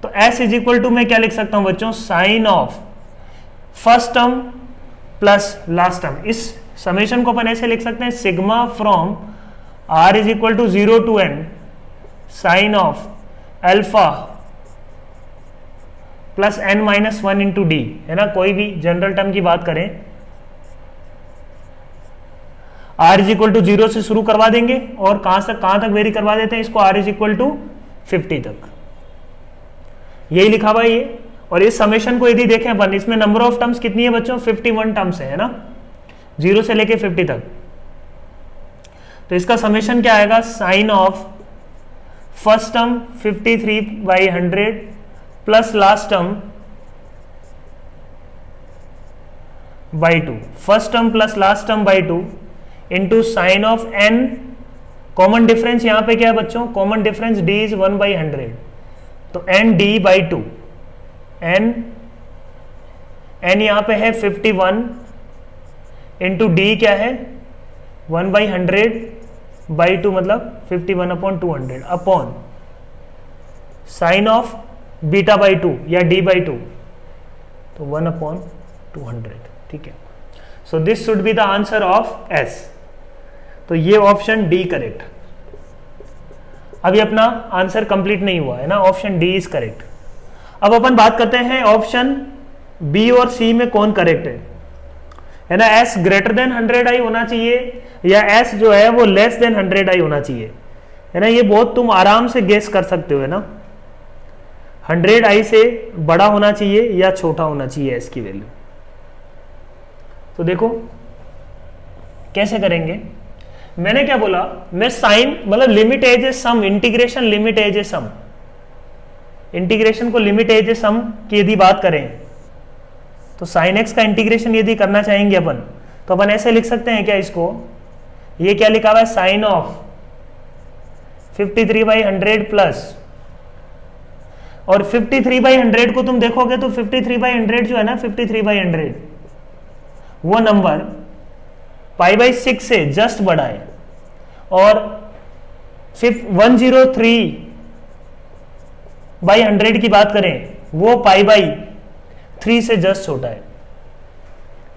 Speaker 1: तो S इज इक्वल टू मैं क्या लिख सकता हूं बच्चों, sine of first term plus last term. इस समेशन को अपन ऐसे लिख सकते हैं, sigma from R is equal to 0 to n sine of alpha plus n-1 into d, है ना। कोई भी जनरल टर्म की बात करें, R इज इक्वल टू 0 से शुरू करवा देंगे और कहां तक वेरी करवा देते हैं इसको, R इज इक्वल टू 50 तक। यही लिखा हुआ ये। और इस समेशन को यदि देखें अपन, इसमें नंबर ऑफ टर्म्स कितनी है बच्चों, 51 टर्म्स है ना, 0 से लेके 50 तक। तो इसका समेशन क्या आएगा, sine of first term 53/100 plus last term by 2, first term plus last term by 2 into sine of n, common difference यहां पे क्या है बच्चों, कॉमन डिफरेंस d इज 1/100, तो n d बाई 2, n यहां पे है 51 इंटू d क्या है 1/100 बाई 2 मतलब 51/200 upon sine of beta by 2 या d बाई 2, तो 1/200। ठीक है, so this should be the answer of S। तो ये ऑप्शन डी करेक्ट। अभी अपना आंसर कंप्लीट नहीं हुआ है ना, ऑप्शन डी इज करेक्ट। अब अपन बात करते हैं ऑप्शन बी और सी में कौन करेक्ट है ना। S ग्रेटर देन 100i होना चाहिए या S जो है वो लेस देन 100i होना चाहिए, है ना। ये बहुत तुम आराम से गेस कर सकते हो, है ना। 100i से बड़ा होना चाहिए या छोटा होना चाहिए S की वैल्यू। तो देखो कैसे करेंगे, मैंने क्या बोला, मैं साइन मतलब limit as a sum, integration limit as a sum, integration को लिमिट एज ए सम की यदि बात करें तो साइन एक्स का इंटीग्रेशन यदि करना चाहेंगे अपन, तो अपन ऐसे लिख सकते हैं क्या इसको, ये क्या लिखा हुआ है, साइन ऑफ 53/100 प्लस, और 53/100 को तुम देखोगे तो 53/100 जो है ना, 53/100 वो नंबर π/6 से जस्ट बड़ा है, और 103/100 की बात करें वो π/3 से जस्ट छोटा है।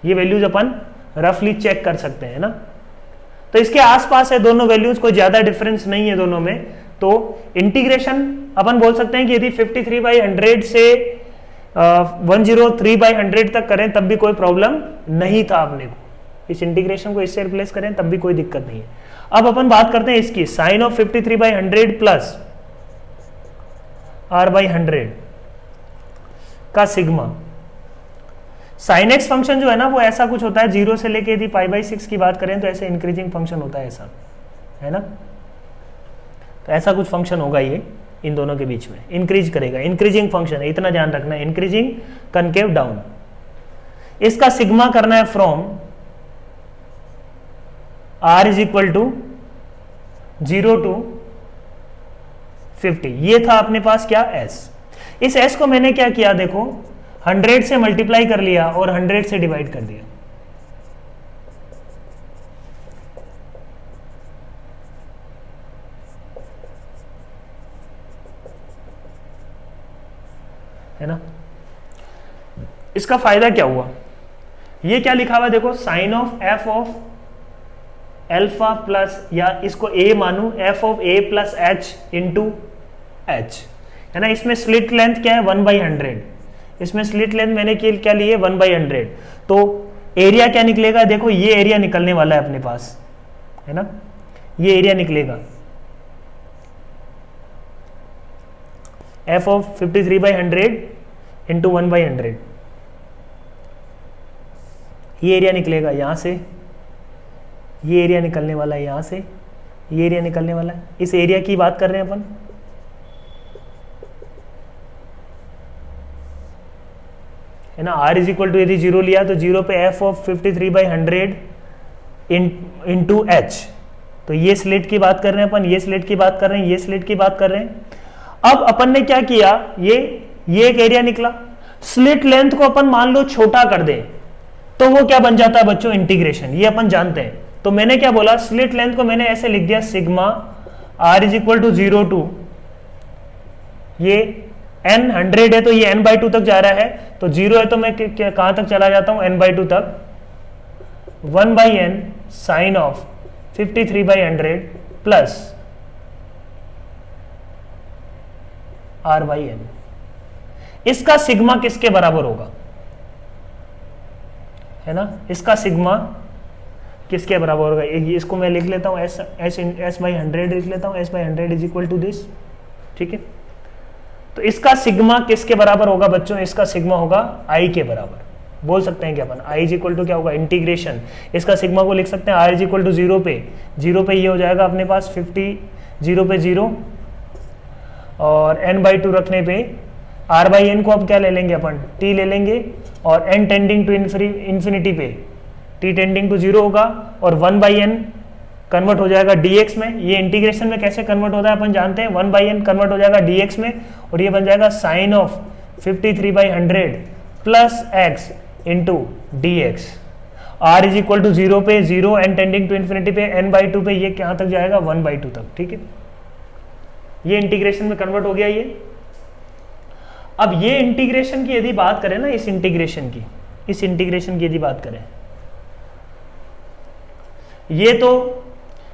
Speaker 1: ये वैल्यूज अपन रफली चेक कर सकते हैं ना। तो इसके आसपास है दोनों वैल्यूज, कोई ज्यादा डिफरेंस नहीं है दोनों में। तो इंटीग्रेशन अपन बोल सकते हैं कि यदि 53/100 से 103/100 तक करें तब भी कोई प्रॉब्लम नहीं था अपने को, इस इंटीग्रेशन को इससे रिप्लेस करें तब भी कोई दिक्कत नहीं है। अब अपन बात करते हैं इसकी, साइन ऑफ 53/100 प्लस r/100 का सिग्मा। साइन एक्स फंक्शन जो है ना वो ऐसा कुछ होता है, 0 से लेके यदि π/6 की बात करें तो ऐसे इंक्रीजिंग फंक्शन होता है, ऐसा है ना। तो ऐसा कुछ फंक्शन होगा ये इन दोनों के बीच में, इंक्रीज करेगा, इंक्रीजिंग फंक्शन है, इतना ध्यान रखना है, इंक्रीजिंग कनकेव डाउन। इसका सिग्मा करना है from r is equal to 0 to 50। ये था अपने पास क्या, s। इस s को मैंने क्या किया, देखो 100 से मल्टीप्लाई कर लिया और 100 से डिवाइड कर दिया, है ना। इसका फायदा क्या हुआ, ये क्या लिखा हुआ है देखो, sine of f of alpha plus, या इसको a मानू, f of a plus h into h, है ना। इसमें स्लिट लेंथ क्या है 1/100, इसमें स्लिट लेंथ मैंने क्या ली है 1/100। तो एरिया क्या निकलेगा, देखो ये एरिया निकलने वाला है अपने पास, है ना, ये एरिया निकलेगा f ऑफ 53/100 इंटू 1/100, ये एरिया निकलेगा यहां से, ये एरिया निकलने वाला है यहां से, ये एरिया निकलने वाला है, इस एरिया की बात कर रहे हैं अपन। है ना, r इज इक्वल टू यदि 0 लिया तो 0 पे f ऑफ 53/100 इंटू एच। तो ये स्लिट की बात कर रहे हैं अपन, ये स्लिट की बात कर रहे हैं, ये स्लिट की बात कर रहे हैं। अब अपन ने क्या किया, ये एक एरिया निकला, स्लिट लेंथ को अपन मान लो छोटा कर दें तो वो क्या बन जाता है बच्चों, इंटीग्रेशन, ये अपन जानते हैं। तो मैंने क्या बोला, स्लिट लेंथ को मैंने ऐसे लिख दिया sigma r is equal to 0 to, ये n 100 है तो ये n/2 तक जा रहा है, तो 0 है तो मैं कहां तक चला जाता हूं, n/2 तक, 1/n sign of 53/100 plus r/n। इसका सिग्मा किसके बराबर होगा, है ना, इसका सिग्मा किसके बराबर होगा, इसको मैं लिख लेता हूं s/100 लिख लेता हूं, s/100 is equal to this, ठीक है। तो इसका सिग्मा किसके बराबर होगा बच्चों, इसका सिग्मा होगा i के बराबर। बोल सकते हैं कि अपन i इज इक्वल टू क्या होगा, इंटीग्रेशन, इसका सिग्मा को लिख सकते हैं r इज इक्वल टू 0 पे ये हो जाएगा अपने पास 50, 0 पे 0 और n/2 रखने पे r/n को अब क्या ले लेंगे अपन, t ले लेंगे, और n टेंडिंग टू इन्फिनिटी पे t टेंडिंग टू 0 होगा, और 1/n कन्वर्ट हो जाएगा dx में। ये इंटीग्रेशन में कैसे कन्वर्ट होता है अपन जानते हैं, 1/n कन्वर्ट हो जाएगा dx में, और ये बन जाएगा sine of 53/100 plus x into dx। r is equal to 0 पे 0, n टेंडिंग टू इन्फिनिटी पे n/2 पे ये कहाँ तक जाएगा, 1/2 तक, ठीक है। ये इंटीग्रेशन में कन्वर्ट हो गया ये। अब ये इंटीग्रेशन की यदि बात करें ना, इस इंटीग्रेशन की यदि बात करें, ये तो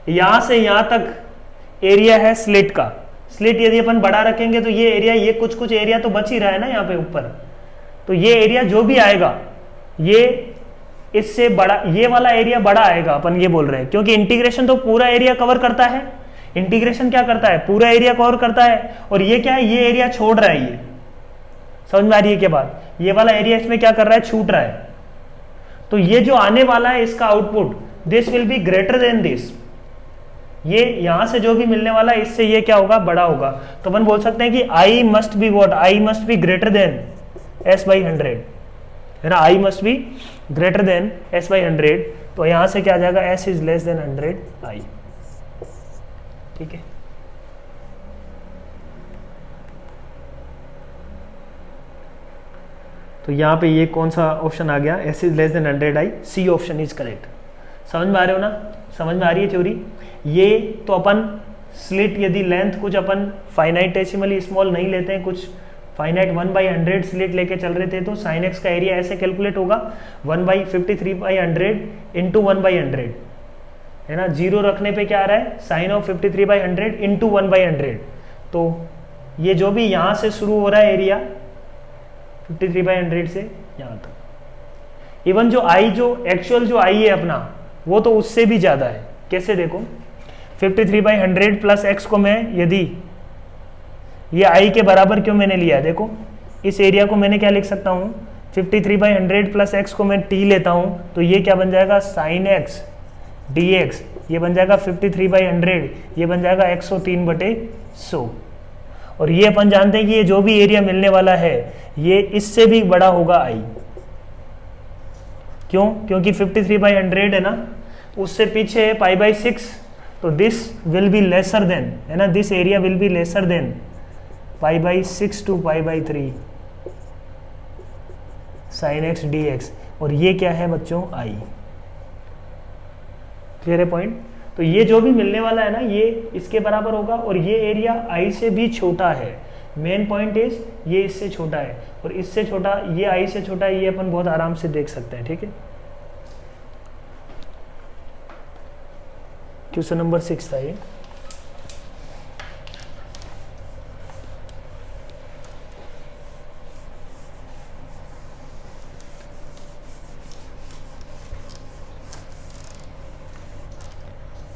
Speaker 1: यहां से यहां तक एरिया है स्लिट का, स्लिट यदि अपन बड़ा रखेंगे तो ये एरिया, ये कुछ एरिया तो बच ही रहा है ना यहाँ पे ऊपर, तो ये एरिया जो भी आएगा ये इससे बड़ा, ये वाला एरिया बड़ा आएगा, अपन ये बोल रहे हैं, क्योंकि इंटीग्रेशन तो पूरा एरिया कवर करता है, इंटीग्रेशन क्या करता है, पूरा एरिया कवर करता है, और ये क्या है, ये एरिया छोड़ रहा है, ये समझ में आ रही है क्या बात, ये वाला एरिया इसमें क्या कर रहा है, छूट रहा है। तो ये जो आने वाला है इसका output, this will be greater than this, ये यहां से जो भी मिलने वाला है इससे ये क्या होगा, बड़ा होगा। तो अपन बोल सकते हैं कि I must be what, I must be greater than s/100, है ना, I must be greater than s/100। तो यहां से क्या आ जाएगा, s is less than 100 I, ठीक है। तो यहाँ पे ये कौन सा ऑप्शन आ गया, s is less than 100 I, c option is correct. समझ में आ रहे हो ना, समझ में आ रही है थ्योरी। ये तो अपन स्लिट यदि लेंथ कुछ अपन फाइनाइटेसिमली स्मॉल नहीं लेते हैं, कुछ फाइनाइट 1/100 स्लिट लेके चल रहे थे, तो साइन एक्स का एरिया ऐसे कैलकुलेट होगा 1/53/100 इंटू 1/100, है ना, 0 रखने पे क्या आ रहा है, साइन ऑफ 53/100 इंटू 1/100। तो ये जो भी यहाँ से शुरू हो रहा है एरिया 53/100 से यहाँ तक, इवन जो आई, जो एक्चुअल जो आई है अपना, वो तो उससे भी ज्यादा है। कैसे देखो, 53/100 प्लस एक्स को मैं यदि ये आई के बराबर क्यों मैंने लिया है, देखो इस एरिया को मैंने क्या लिख सकता हूँ, 53/100 प्लस एक्स को मैं टी लेता हूँ, तो ये क्या बन जाएगा, साइन एक्स dx, ये बन जाएगा 53/100, ये बन जाएगा 103/100। और ये अपन जानते हैं कि ये जो भी एरिया मिलने वाला है ये इससे भी बड़ा होगा i, क्यों, क्योंकि 53/100 है ना, उससे पीछे है π/6, तो this will be lesser than, है ना, this area will be lesser than π/6 to π/3 sin x dx, और ये क्या है बच्चों, i। क्लियर है पॉइंट। तो ये जो भी मिलने वाला है ना, ये इसके बराबर होगा, और ये एरिया i से भी छोटा है। मेन पॉइंट इज ये इससे छोटा है, और इससे छोटा, ये i से छोटा है, ये अपन बहुत आराम से देख सकते हैं, ठीक है। क्वेश्चन नंबर 6 था ये।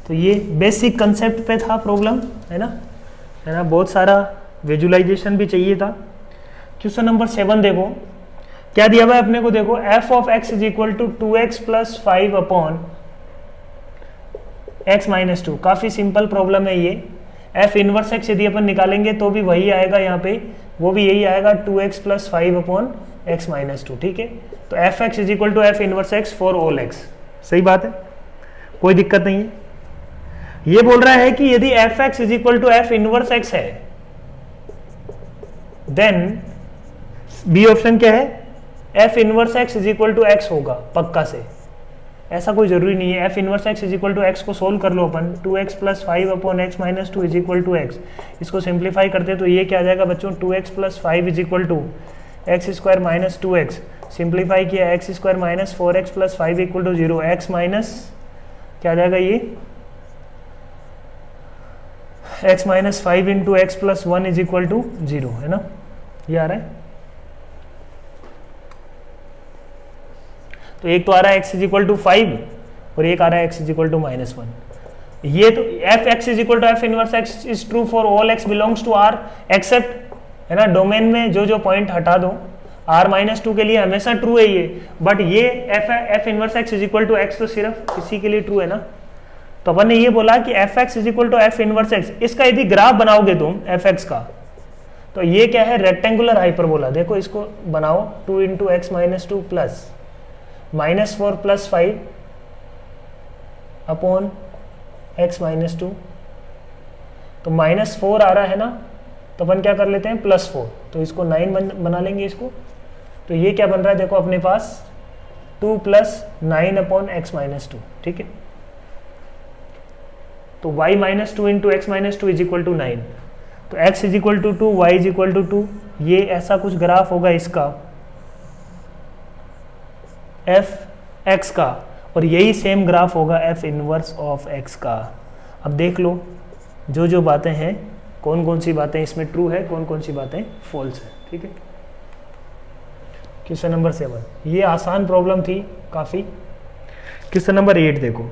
Speaker 1: तो ये बेसिक कंसेप्ट पे था प्रॉब्लम, है ना, बहुत सारा विजुअलाइजेशन भी चाहिए था। क्वेश्चन नंबर 7 देखो क्या दिया हुआ है अपने को, देखो f of x is equal to 2x plus 5 upon x minus two, काफ़ी सिंपल प्रॉब्लम है ये। f इनवर्स x यदि अपन निकालेंगे तो भी वही आएगा यहाँ पे, वो भी यही आएगा 2x plus 5 upon x minus two, ठीक है। तो f x is equal to F inverse x for all x, सही बात है, कोई दिक्कत नहीं है। ये बोल रहा है कि यदि f x is equal to F inverse x है, देन बी ऑप्शन क्या है, f inverse x is equal to x होगा पक्का से। ऐसा कोई जरूरी नहीं है, f inverse x is equal to x को सोल्व कर लो अपन, 2x plus 5 upon x minus two is equal to x. इसको सिंप्लीफाई करते तो ये क्या आ जाएगा बच्चों, 2x plus 5 is equal to x square minus 2x, simplify किया x square minus 4x plus 5 equal to 0, x minus क्या आ जाएगा ये x minus 5 into x plus 1 is equal to 0, है ना, ये आ रहा है। तो एक तो आ रहा है x इज इक्वल टू 5 और एक आ रहा है x is equal to minus 1। ये तो f x is equal to F inverse x is true for all x belongs to r except, है ना, डोमेन में जो जो पॉइंट हटा दो, r माइनस टू के लिए हमेशा ट्रू है ये, बट ये f inverse x is equal to x तो सिर्फ इसी के लिए ट्रू है ना। तो अपन ने ये बोला कि f x is equal to F inverse x, इसका यदि ग्राफ बनाओगे तुम एफ एक्स का, तो ये क्या है, रेक्टेंगुलर हाइपरबोला। देखो इसको बनाओ, 2 into x minus two plus minus 4 plus 5 upon x minus to, तो माइनस 4 आ रहा है ना, तो अपन क्या कर लेते हैं प्लस 4, तो इसको 9 बना लेंगे इसको। तो ये क्या बन रहा है देखो अपने पास 2 plus 9 upon x minus two, ठीक है। तो y minus two into x minus two is equal to 9, तो x is equal to 2, y is equal to 2, ये ऐसा कुछ ग्राफ होगा इसका एफ एक्स का, और यही सेम ग्राफ होगा एफ इनवर्स ऑफ एक्स का। अब देख लो जो जो बातें हैं, कौन कौन सी बातें इसमें ट्रू है, कौन कौन सी बातें फॉल्स है, ठीक है। क्वेश्चन नंबर 7, ये आसान प्रॉब्लम थी काफ़ी। क्वेश्चन नंबर 8 देखो,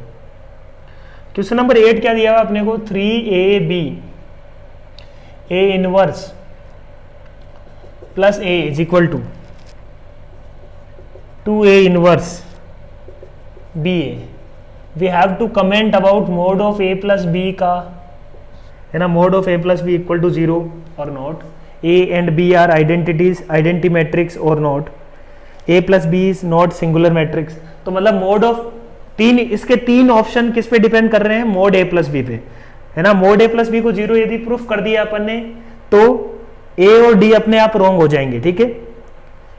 Speaker 1: क्वेश्चन नंबर 8 क्या दिया हुआ अपने को, 3ab a inverse plus a is equal to 2a inverse b a. We have to comment about mod of a plus b का, है ना, mod of a plus b equal to 0 और not, a and b are identities, identity matrix और not, a plus B is not singular matrix. तो मतलब mode of इसके तीन option किस पे डिपेंड कर रहे हैं, मोड a प्लस बी पे, है ना। मोड a प्लस बी को 0 यदि प्रूफ कर दिया अपन ने, तो a और d अपने आप रॉन्ग हो जाएंगे, ठीक है,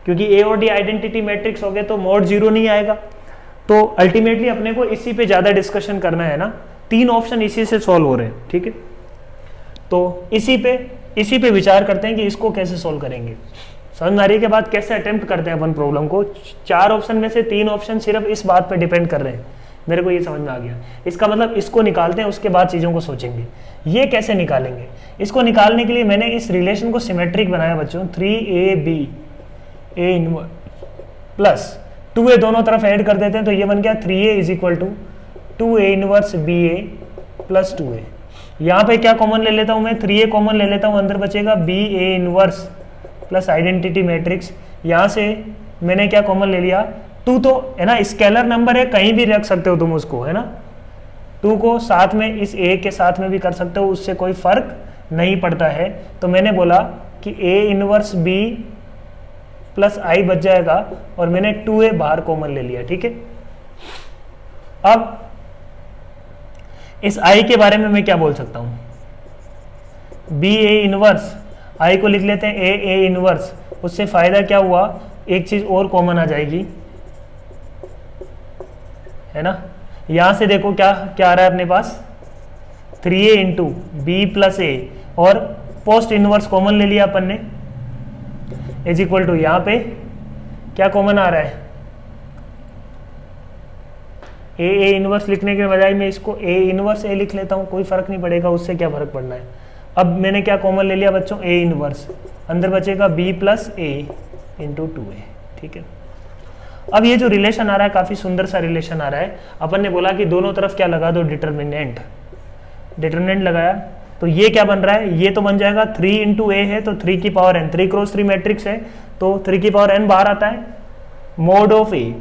Speaker 1: क्योंकि a और d आइडेंटिटी मैट्रिक्स हो गए तो मोड 0 नहीं आएगा। तो अल्टीमेटली अपने को इसी पे ज्यादा डिस्कशन करना है ना, तीन ऑप्शन इसी से सॉल्व हो रहे हैं, ठीक है। तो इसी पे विचार करते हैं कि इसको कैसे सॉल्व करेंगे। समझ आ रही के बाद कैसे अटेम्प्ट करते हैं अपन प्रॉब्लम को। 4 ऑप्शन में से 3 ऑप्शन सिर्फ इस बात पे डिपेंड कर रहे हैं, मेरे को ये समझ में आ गया। इसका मतलब इसको निकालते हैं, उसके बाद चीज़ों को सोचेंगे। ये कैसे निकालेंगे, इसको निकालने के लिए मैंने इस रिलेशन को सिमेट्रिक बनाया बच्चों, 3ab a inverse plus 2a दोनों तरफ ऐड कर देते हैं, तो ये बन गया 3a is equal to 2a inverse ba plus 2a। यहाँ पे क्या कॉमन ले लेता हूँ मैं, 3a कॉमन ले लेता हूँ, अंदर बचेगा ba inverse plus identity matrix. यहाँ से मैंने क्या कॉमन ले लिया, 2 तो है ना स्केलर नंबर है, कहीं भी रख सकते हो तुम उसको, है ना। 2 को साथ में इस a के साथ में भी कर सकते हो, उससे कोई फर्क नहीं पड़ता है। तो मैंने बोला कि a इनवर्स b प्लस आई बच जाएगा, और मैंने 2a बाहर कॉमन ले लिया, ठीक है। अब इस i के बारे में मैं क्या बोल सकता हूं, b a इनवर्स, i को लिख लेते हैं a इनवर्स। उससे फायदा क्या हुआ, एक चीज और कॉमन आ जाएगी, है ना। यहां से देखो क्या क्या आ रहा है अपने पास, 3a इंटू बी प्लस ए, और पोस्ट इनवर्स कॉमन ले लिया अपन ने, इज इक्वल टू यहाँ पे क्या कॉमन आ रहा है, ए इनवर्स लिखने के बजाय मैं इसको ए इनवर्स ए लिख लेता हूँ, कोई फर्क नहीं पड़ेगा, उससे क्या फर्क पड़ना है। अब मैंने क्या कॉमन ले लिया बच्चों, ए इनवर्स, अंदर बचेगा बी प्लस ए इंटू 2a, ठीक है। अब ये जो रिलेशन आ रहा है काफी सुंदर सा रिलेशन आ रहा है। अपन ने बोला कि दोनों तरफ क्या लगा दो, डिटर्मिनेंट, डिटर्मिनेंट लगाया, तो ये क्या बन रहा है, ये तो बन जाएगा 3 इंटू ए है, तो 3 की पावर n, 3 क्रॉस 3 मैट्रिक्स है, तो 3 की पावर n बाहर आता है, mod of a,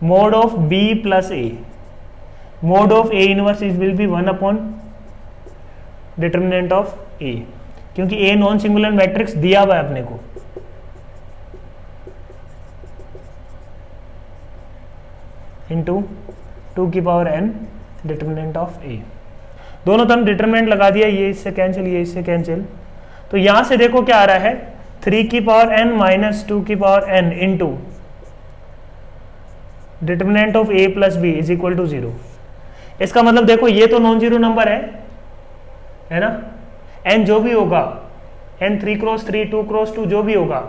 Speaker 1: mod of b plus a, mod of a inverse is will be 1 upon determinant of a, क्योंकि ए नॉन सिंगुलर मैट्रिक्स दिया हुआ है अपने को, इंटू 2 की पावर n डिटर्मिनेंट ऑफ ए। दोनों तरफ डिटर्मिनेंट लगा दिया, ये इससे कैंसिल, ये इससे कैंसिल। तो यहां से देखो क्या आ रहा है, 3 की पावर n माइनस 2 की power n into determinant of a plus B is equal to 0। इसका मतलब देखो ये तो नॉन जीरो नंबर है ना, n जो भी होगा, n 3 क्रॉस 3 2 क्रॉस 2 जो भी होगा,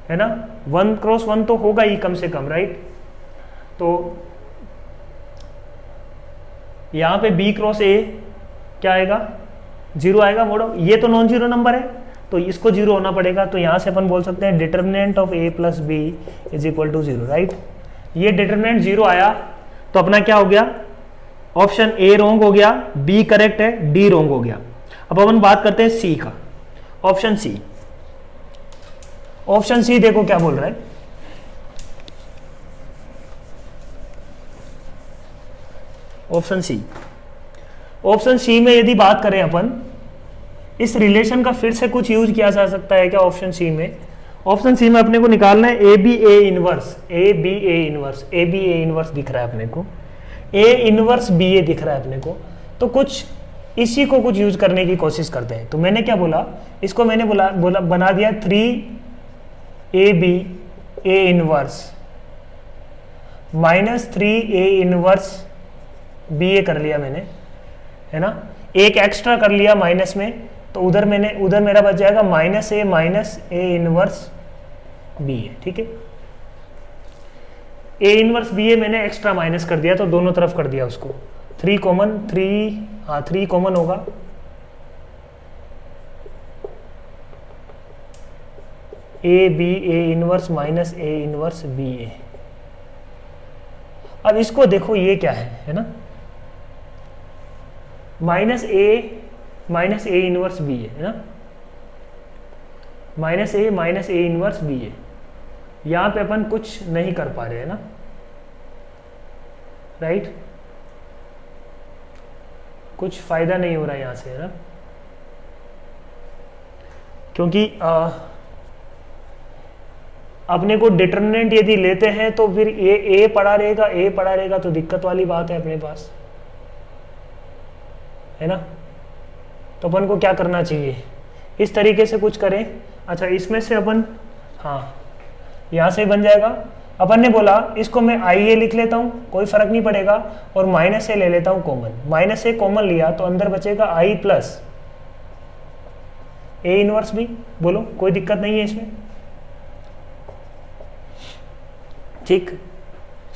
Speaker 1: है ना, 1 क्रॉस 1 तो होगा ही कम से कम, राइट। तो यहां पे b क्रॉस a क्या आएगा, 0 आएगा मोड़ो, ये तो नॉन जीरो नंबर है तो इसको 0 होना पड़ेगा। तो यहां से अपन बोल सकते हैं determinant of a plus B is equal to 0, right. ये डिटर्मिनेंट 0 आया तो अपना क्या हो गया, ऑप्शन ए रॉन्ग हो गया, बी करेक्ट है, डी रॉन्ग हो गया। अब अपन बात करते हैं सी का, ऑप्शन सी। ऑप्शन सी देखो क्या बोल रहा है, ऑप्शन सी। ऑप्शन सी में यदि बात करें अपन, इस रिलेशन का फिर से कुछ यूज किया जा सकता है क्या ऑप्शन सी में। ऑप्शन सी में अपने को निकालना है A B A inverse, A B A inverse, A B A inverse दिख रहा है अपने को, ए इनवर्स बी ए दिख रहा है अपने को। तो कुछ इसी को कुछ यूज करने की कोशिश करते हैं। तो मैंने क्या बोला, इसको मैंने बोला बना दिया 3 a B A inverse minus 3 a inverse b a कर लिया मैंने, है ना, एक एक्स्ट्रा कर लिया माइनस में, तो उधर मेरा बच जाएगा माइनस ए इनवर्स बी ए, ठीक है। ए इनवर्स बी ए मैंने एक्स्ट्रा माइनस कर दिया, तो दोनों तरफ कर दिया उसको, 3 कॉमन, 3 कॉमन होगा, a B A inverse minus a inverse b a. अब इसको देखो ये क्या है ना, माइनस ए इनवर्स बी है ना, माइनस ए इनवर्स बी है। यहां पे अपन कुछ नहीं कर पा रहे हैं ना, राइट, कुछ फायदा नहीं हो रहा है यहां से, है ना, क्योंकि अपने को डिटर्मिनेंट यदि लेते हैं तो फिर ए पड़ा रहेगा, तो दिक्कत वाली बात है अपने पास, है ना। तो अपन को क्या करना चाहिए, इस तरीके से कुछ करें। अच्छा, इसमें से अपन, हाँ, यहां से बन जाएगा। अपन ने बोला इसको मैं आई ए लिख लेता हूं, कोई फर्क नहीं पड़ेगा, और माइनस ए ले लेता हूं कॉमन, माइनस ए कॉमन लिया तो अंदर बचेगा आई प्लस ए इनवर्स बी। बोलो कोई दिक्कत नहीं है इसमें, ठीक,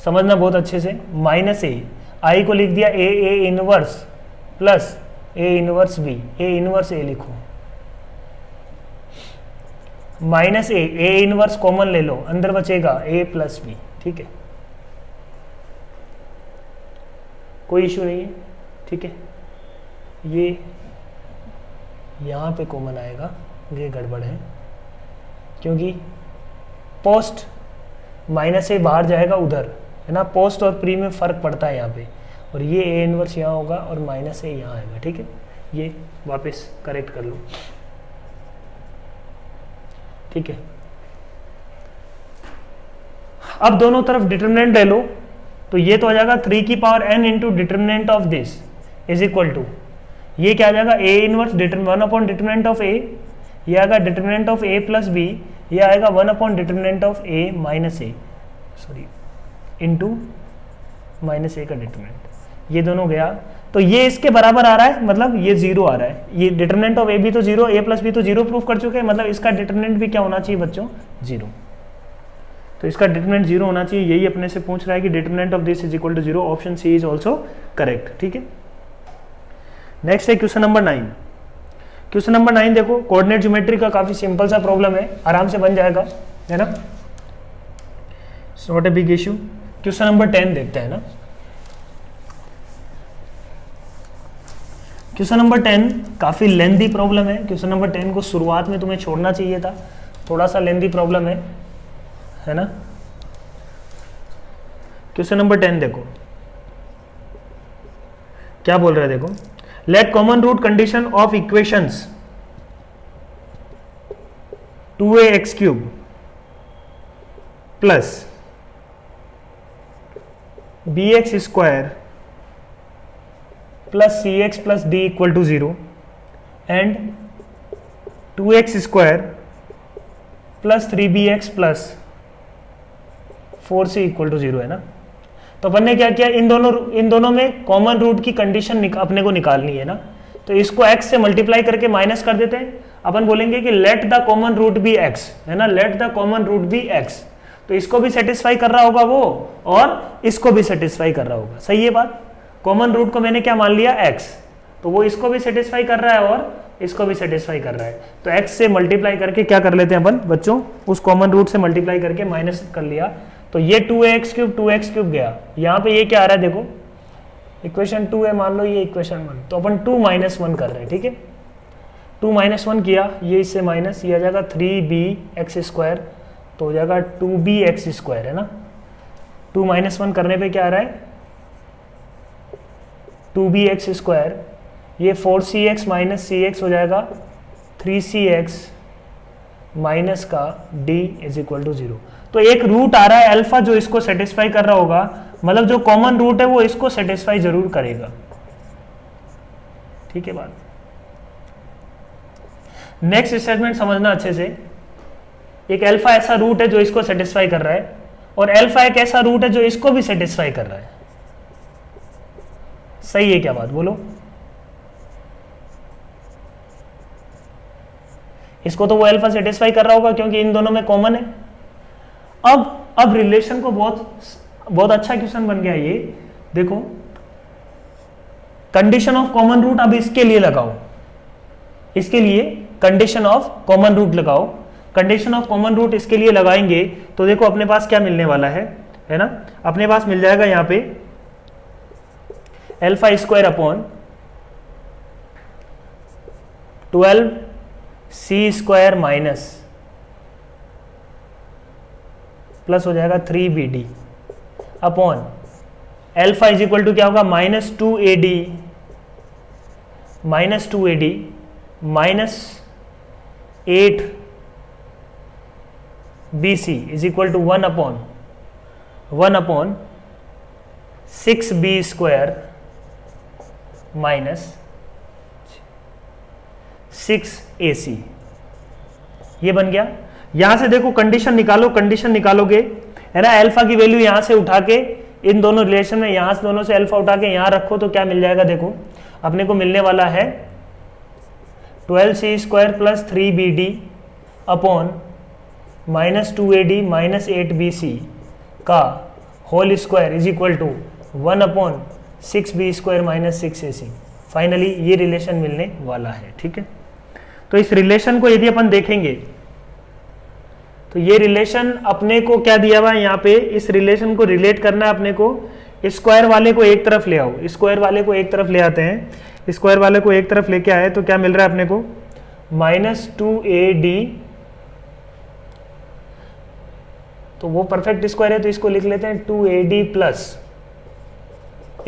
Speaker 1: समझना बहुत अच्छे से। माइनस ए, आई को लिख दिया a inverse plus a inverse b, A inverse a लिखो, माइनस ए इनवर्स कॉमन ले लो, अंदर बचेगा ए प्लस बी, ठीक है, कोई इशू नहीं है, ठीक है। ये यहां पे कॉमन आएगा, ये गड़बड़ है, क्योंकि पोस्ट माइनस ए बाहर जाएगा उधर, है ना, पोस्ट और प्री में फर्क पड़ता है यहाँ पे, और ये ए इनवर्स यहाँ होगा और माइनस ए यहाँ आएगा, ठीक है। ये वापस करेक्ट कर लो, ठीक है। अब दोनों तरफ डिटर्मिनेंट ले लो, तो ये तो आ जाएगा 3 की power n into determinant of this is equal to, ये क्या आ जाएगा, a inverse 1 upon determinant of a, ये आएगा determinant of a plus b, ये आएगा 1 upon determinant of a minus a, sorry, into minus a का डिटर्मिनेंट, ये दोनों गया तो ये इसके बराबर आ रहा है, मतलब ये 0 आ रहा है। ये डिटर्मिनेंट ऑफ ए भी तो 0, ए प्लस बी तो 0 प्रूफ कर चुके हैं, मतलब इसका डिटर्मिनेंट भी क्या होना चाहिए बच्चों, 0। तो इसका डिटर्मिनेंट 0 होना चाहिए, यही अपने से पूछ रहा है कि determinant of this is equal to 0, option C is also correct, ठीक है। नेक्स्ट है क्वेश्चन नंबर 9। क्वेश्चन नंबर 9 देखो, कोऑर्डिनेट ज्योमेट्री का काफी सिंपल सा प्रॉब्लम है, आराम से बन जाएगा, है ना, not a big issue. Question number 10 देखते हैं ना। क्वेश्चन नंबर 10 काफी लेंथी प्रॉब्लम है। क्वेश्चन नंबर 10 को शुरुआत में तुम्हें छोड़ना चाहिए था, थोड़ा सा लेंथी प्रॉब्लम है ना। क्वेश्चन नंबर 10 देखो, क्या बोल रहा है देखो, let common root condition of equations 2ax³ plus bx² plus cx plus d equal to 0 and 2x² plus 3bx plus 4c equal to 0 है ना। तो अपन ने क्या किया, इन दोनों में कॉमन रूट की कंडीशन अपने को निकालनी है ना, तो इसको x से मल्टीप्लाई करके माइनस कर देते हैं। अपन बोलेंगे कि let the common root be x, है ना, let the common root be x, तो इसको भी सेटिस्फाई कर रहा होगा वो और इसको भी सेटिस्फाई कर रहा होगा। सही है बात। कॉमन रूट को मैंने क्या मान लिया, x, तो वो इसको भी सेटिस्फाई कर रहा है और इसको भी सेटिस्फाई कर रहा है। तो x से मल्टीप्लाई करके क्या कर लेते हैं अपन बच्चों, उस कॉमन रूट से मल्टीप्लाई करके माइनस कर लिया, तो ये 2x³ गया। यहाँ पे ये क्या आ रहा है देखो, इक्वेशन 2 है मान लो, ये इक्वेशन 1, तो अपन 2 - 1 कर रहे हैं, ठीक है। 2 - 1 किया, ये इससे माइनस, ये आ जाएगा 3bx², तो हो जाएगा 2bx², है ना। 2 - 1 करने पे क्या आ रहा है, 2bx², ये 4cx माइनस cx हो जाएगा 3cx माइनस का d इज इक्वल टू 0। तो एक रूट आ रहा है अल्फा जो इसको सेटिस्फाई कर रहा होगा, मतलब जो कॉमन रूट है वो इसको सेटिस्फाई जरूर करेगा, ठीक है बात। नेक्स्ट स्टेटमेंट समझना अच्छे से, एक अल्फा ऐसा रूट है जो इसको सेटिस्फाई कर रहा है और अल्फा एक ऐसा रूट है जो इसको भी सेटिस्फाई कर रहा है। सही है क्या बात, बोलो। इसको तो वो अल्फा सेटिस्फाई कर रहा होगा क्योंकि इन दोनों में कॉमन है। अब रिलेशन को बहुत अच्छा क्वेश्चन बन गया ये, देखो कंडीशन ऑफ कॉमन रूट अब इसके लिए लगाओ, इसके लिए कंडीशन ऑफ कॉमन रूट लगाओ। कंडीशन ऑफ कॉमन रूट इसके लिए लगाएंगे तो देखो अपने पास क्या मिलने वाला है ना, अपने पास मिल जाएगा यहां पे α² अपॉन 12c² माइनस प्लस हो जाएगा 3bd upon alpha is equal to क्या होगा, -2ad minus 8bc is equal to 1 upon 6b² minus 6ac, ये बन गया। यहां से देखो कंडीशन निकालो, कंडीशन निकालोगे है ना, अल्फा की वैल्यू यहां से उठा के इन दोनों रिलेशन में, यहां से दोनों से अल्फा उठा के यहां रखो तो क्या मिल जाएगा, देखो अपने को मिलने वाला है 12c² plus 3bd upon -2ad minus 8bc का whole square is equal to 1 upon 6b² minus 6ac। Finally ये रिलेशन मिलने वाला है, ठीक है। तो इस रिलेशन को यदि अपन देखेंगे तो ये रिलेशन अपने को क्या दिया हुआ है यहाँ पे, इस रिलेशन को रिलेट करना है अपने को, स्क्वायर वाले को एक तरफ ले आओ, स्क्वायर वाले को एक तरफ ले आते हैं, स्क्वायर वाले को एक तरफ लेके आए तो क्या मिल रहा है अपने को, -2ad, तो वो परफेक्ट स्क्वायर है तो इसको लिख लेते हैं 2ad प्लस